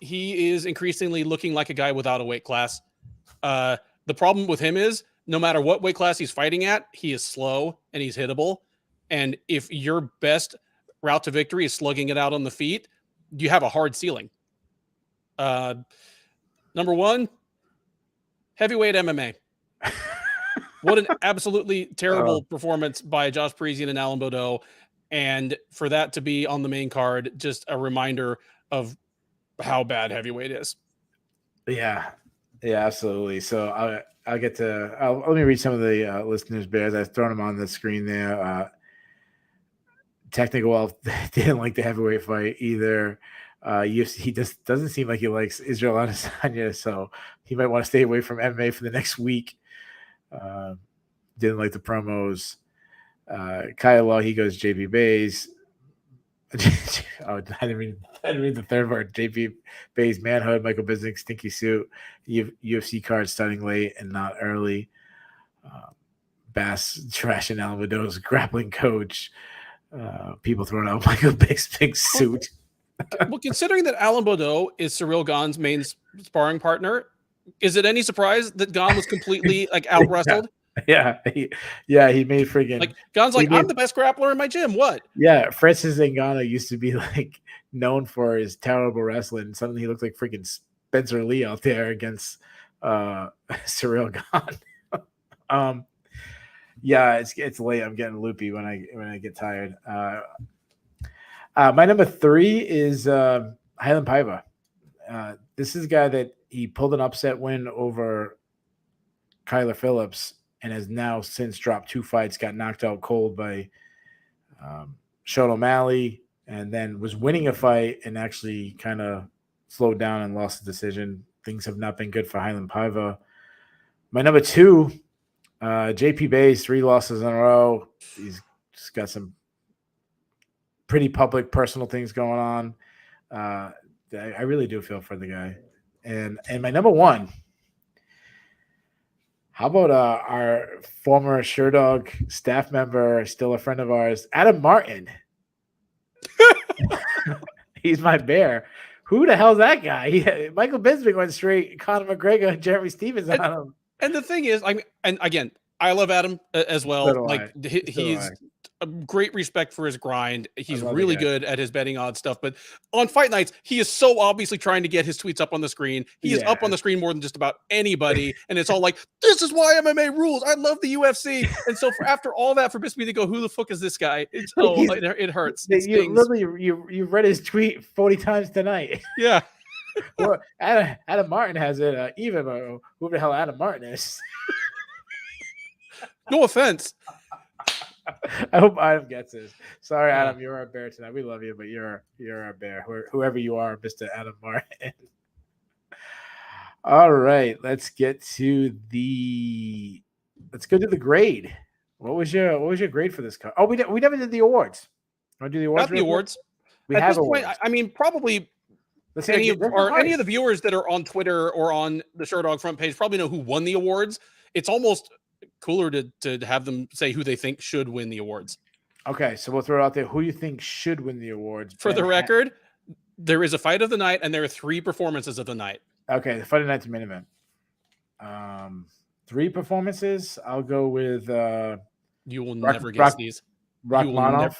He is increasingly looking like a guy without a weight class. The problem with him is no matter what weight class he's fighting at, he is slow and he's hittable. And if your best route to victory is slugging it out on the feet, you have a hard ceiling. Number one, heavyweight MMA. What an absolutely terrible performance by Josh Parisian and Alan Baudot. And for that to be on the main card, just a reminder of how bad heavyweight is. Yeah, absolutely. So let me read some of the listeners' bears. I've thrown them on the screen there. Technical Wealth didn't like the heavyweight fight either. He just doesn't seem like he likes Israel Adesanya, so he might want to stay away from MMA for the next week. Didn't like the promos. Kyle Law, he goes JP Bays. I didn't read the third part. JP Bays manhood, Michael Bisping stinky suit, UFC card starting late and not early. Bass trashing Alan Baudot's grappling coach. People throwing out Michael Bisping's suit. Well, considering that Alan Baudot is Cyril Gane's main sparring partner, is it any surprise that Gane was completely out wrestled? Yeah, he made friggin' Gane's I'm the best grappler in my gym. What? Yeah, Francis Ngannou used to be known for his terrible wrestling. Suddenly he looked like friggin' Spencer Lee out there against Cyril Gane. Yeah, it's late. I'm getting loopy when I get tired. My number 3 is Highland Paiva. This is a guy that he pulled an upset win over Kyler Phillips and has now since dropped 2 fights, got knocked out cold by Sean O'Malley, and then was winning a fight and actually kind of slowed down and lost the decision. Things have not been good for Highland Paiva. My number 2, JP Bays, 3 losses in a row. He's just got some pretty public personal things going on. I really do feel for the guy. And my number 1, how about our former Sherdog staff member, still a friend of ours, Adam Martin? He's my bear. Who the hell's that guy? Michael Bisping went straight Conor McGregor and Jeremy Stevens on him. And the thing is, and again, I love Adam as well. He's a great respect for his grind. He's really good at his betting odds stuff. But on fight nights, he is so obviously trying to get his tweets up on the screen. He is up on the screen more than just about anybody. And it's all this is why MMA rules. I love the UFC. And so after all that, for Bisping to go, who the fuck is this guy? It hurts. You've read his tweet 40 times tonight. Yeah. Well, Adam Martin has it. Even who the hell Adam Martin is. No offense. I hope Adam gets this. Sorry, Adam, you're our bear tonight. We love you, but you're our bear. Whoever you are, Mr. Adam Martin. All right, let's go to the grade. What was your grade for this card? Oh, we never did the awards. Want to do the awards? Not the awards. We At have this awards. point, I mean, probably any of the viewers that are on Twitter or on the Sherdog front page probably know who won the awards. It's almost cooler to have them say who they think should win the awards. Okay, so we'll throw it out there. Who you think should win the awards? For the record, there is a fight of the night and there are 3 performances of the night. Okay, the fight of the night's the main event. 3 performances. I'll go with you will never guess these. Rakhmonov,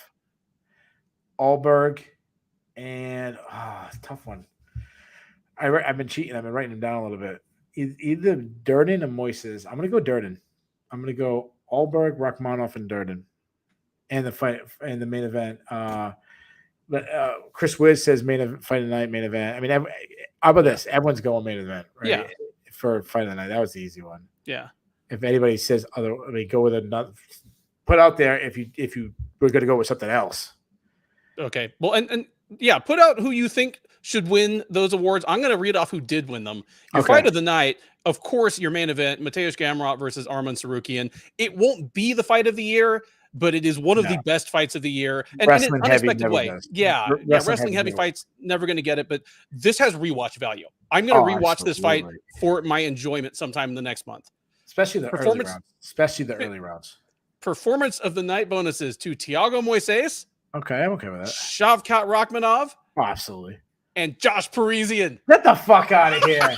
Alberg, and tough one. I've been cheating. I've been writing them down a little bit. Either Durden or Moises. I'm going to go Durden. I'm going to go Alberg, Rakhmonov, and Durden. And the fight and the main event. But Chris Wiz says fight of the night, main event. I mean, how about this? Everyone's going main event, right? Yeah. For fight of the night. That was the easy one. Yeah. If anybody says other, go with another. Put out there if you were going to go with something else. Okay. Well, and yeah, put out who you think should win those awards. I'm going to read off who did win them. Your fight of the night, of course, your main event, Mateusz Gamrot versus Arman Tsarukyan. It won't be the fight of the year, but it is one of the best fights of the year, and in an unexpected way. Yeah, wrestling heavy fights never going to get it, but this has rewatch value. I'm going to rewatch this fight for my enjoyment sometime in the next month, especially the early rounds. Especially the early rounds. Performance of the night bonuses to Thiago Moises. Okay, I'm okay with that. Shavkat Rakhmonov. Oh, absolutely. And Josh Parisian. Get the fuck out of here.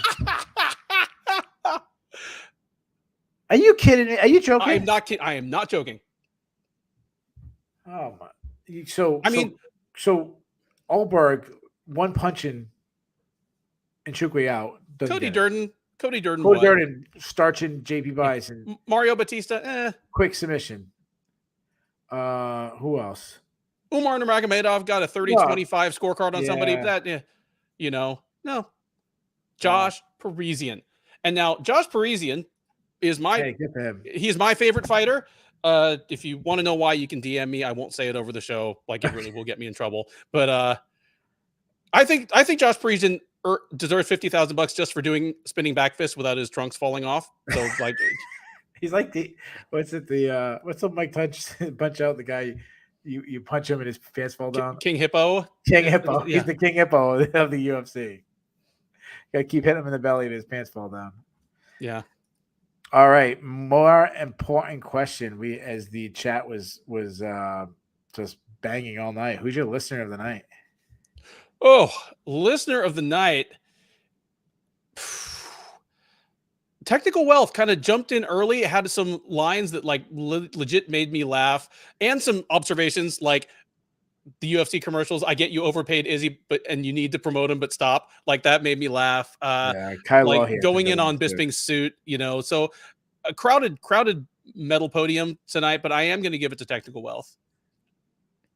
Are you kidding me? Are you joking? I am not kidding. I am not joking. Oh my! So Alberg one punching and Chukwi out. Cody Durden starching JP Bison. Mario Batista. Quick submission. Who else? Umar Nurmagomedov got a 30-25 scorecard on somebody. That no. Josh Parisian, and now Josh Parisian is he's my favorite fighter. If you want to know why, you can DM me. I won't say it over the show. Like, it really will get me in trouble. But I think Josh Parisian deserves $50,000 just for doing spinning back fist without his trunks falling off. So like, he's like what's the Mike punch out the guy? You punch him and his pants fall down. King Hippo. King Hippo. Yeah. He's the King Hippo of the UFC. Gotta keep hitting him in the belly and his pants fall down. Yeah. All right. More important question. As the chat was just banging all night. Who's your listener of the night? Oh, listener of the night. Technical Wealth kind of jumped in early. It had some lines that like legit made me laugh, and some observations like the UFC commercials. I get you overpaid, Izzy, and you need to promote him, but stop. Like, that made me laugh. Like going in on Bisping's suit, So a crowded metal podium tonight, but I am going to give it to Technical Wealth.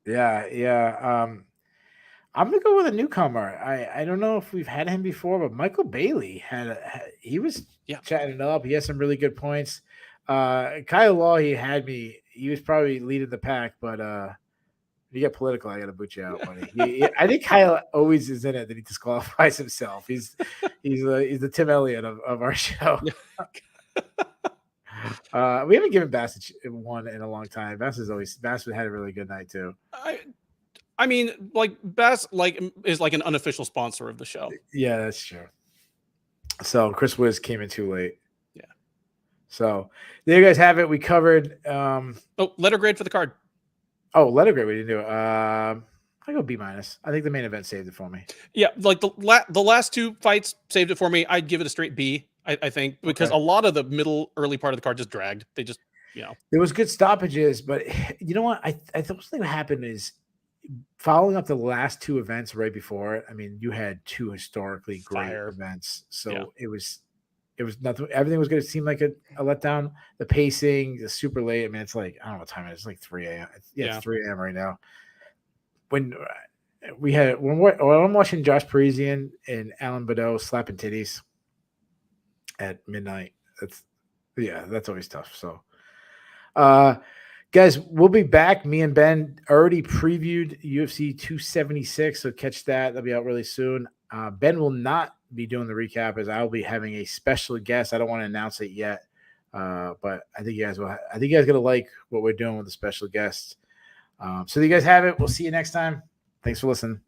Yeah. I'm gonna go with a newcomer. I don't know if we've had him before, but Michael Bailey he was chatting it up. He has some really good points. Kyle Law, he was probably leading the pack, but if you get political, I gotta boot you out, buddy. I think Kyle always is in it that he disqualifies himself. He's the Tim Elliott of our show. We haven't given Bassett one in a long time. Bassett had a really good night too. I mean, like, Bass is like an unofficial sponsor of the show. Yeah, that's true. So Chris Wiz came in too late. Yeah. So there you guys have it. We covered. Letter grade for the card. Oh, letter grade. We didn't do it. I go B-. I think the main event saved it for me. Yeah, like the last two fights saved it for me. I'd give it a straight B. I think, because a lot of the early part of the card just dragged. They just, There was good stoppages, but you know what? I think what happened is, following up the last two events right before it, I mean, you had two historically great events. So it was nothing. Everything was going to seem like a letdown. The pacing, the super late. I mean, it's like, I don't know what time it is. It's like 3 a.m. It's 3 a.m. right now. When I'm watching Josh Parisian and Alan Badeau slapping titties at midnight. That's always tough. So, guys, we'll be back. Me and Ben already previewed UFC 276, so catch that. That'll be out really soon. Ben will not be doing the recap, as I'll be having a special guest. I don't want to announce it yet, but I think you guys will. I think you guys are gonna like what we're doing with the special guest. So you guys have it. We'll see you next time. Thanks for listening.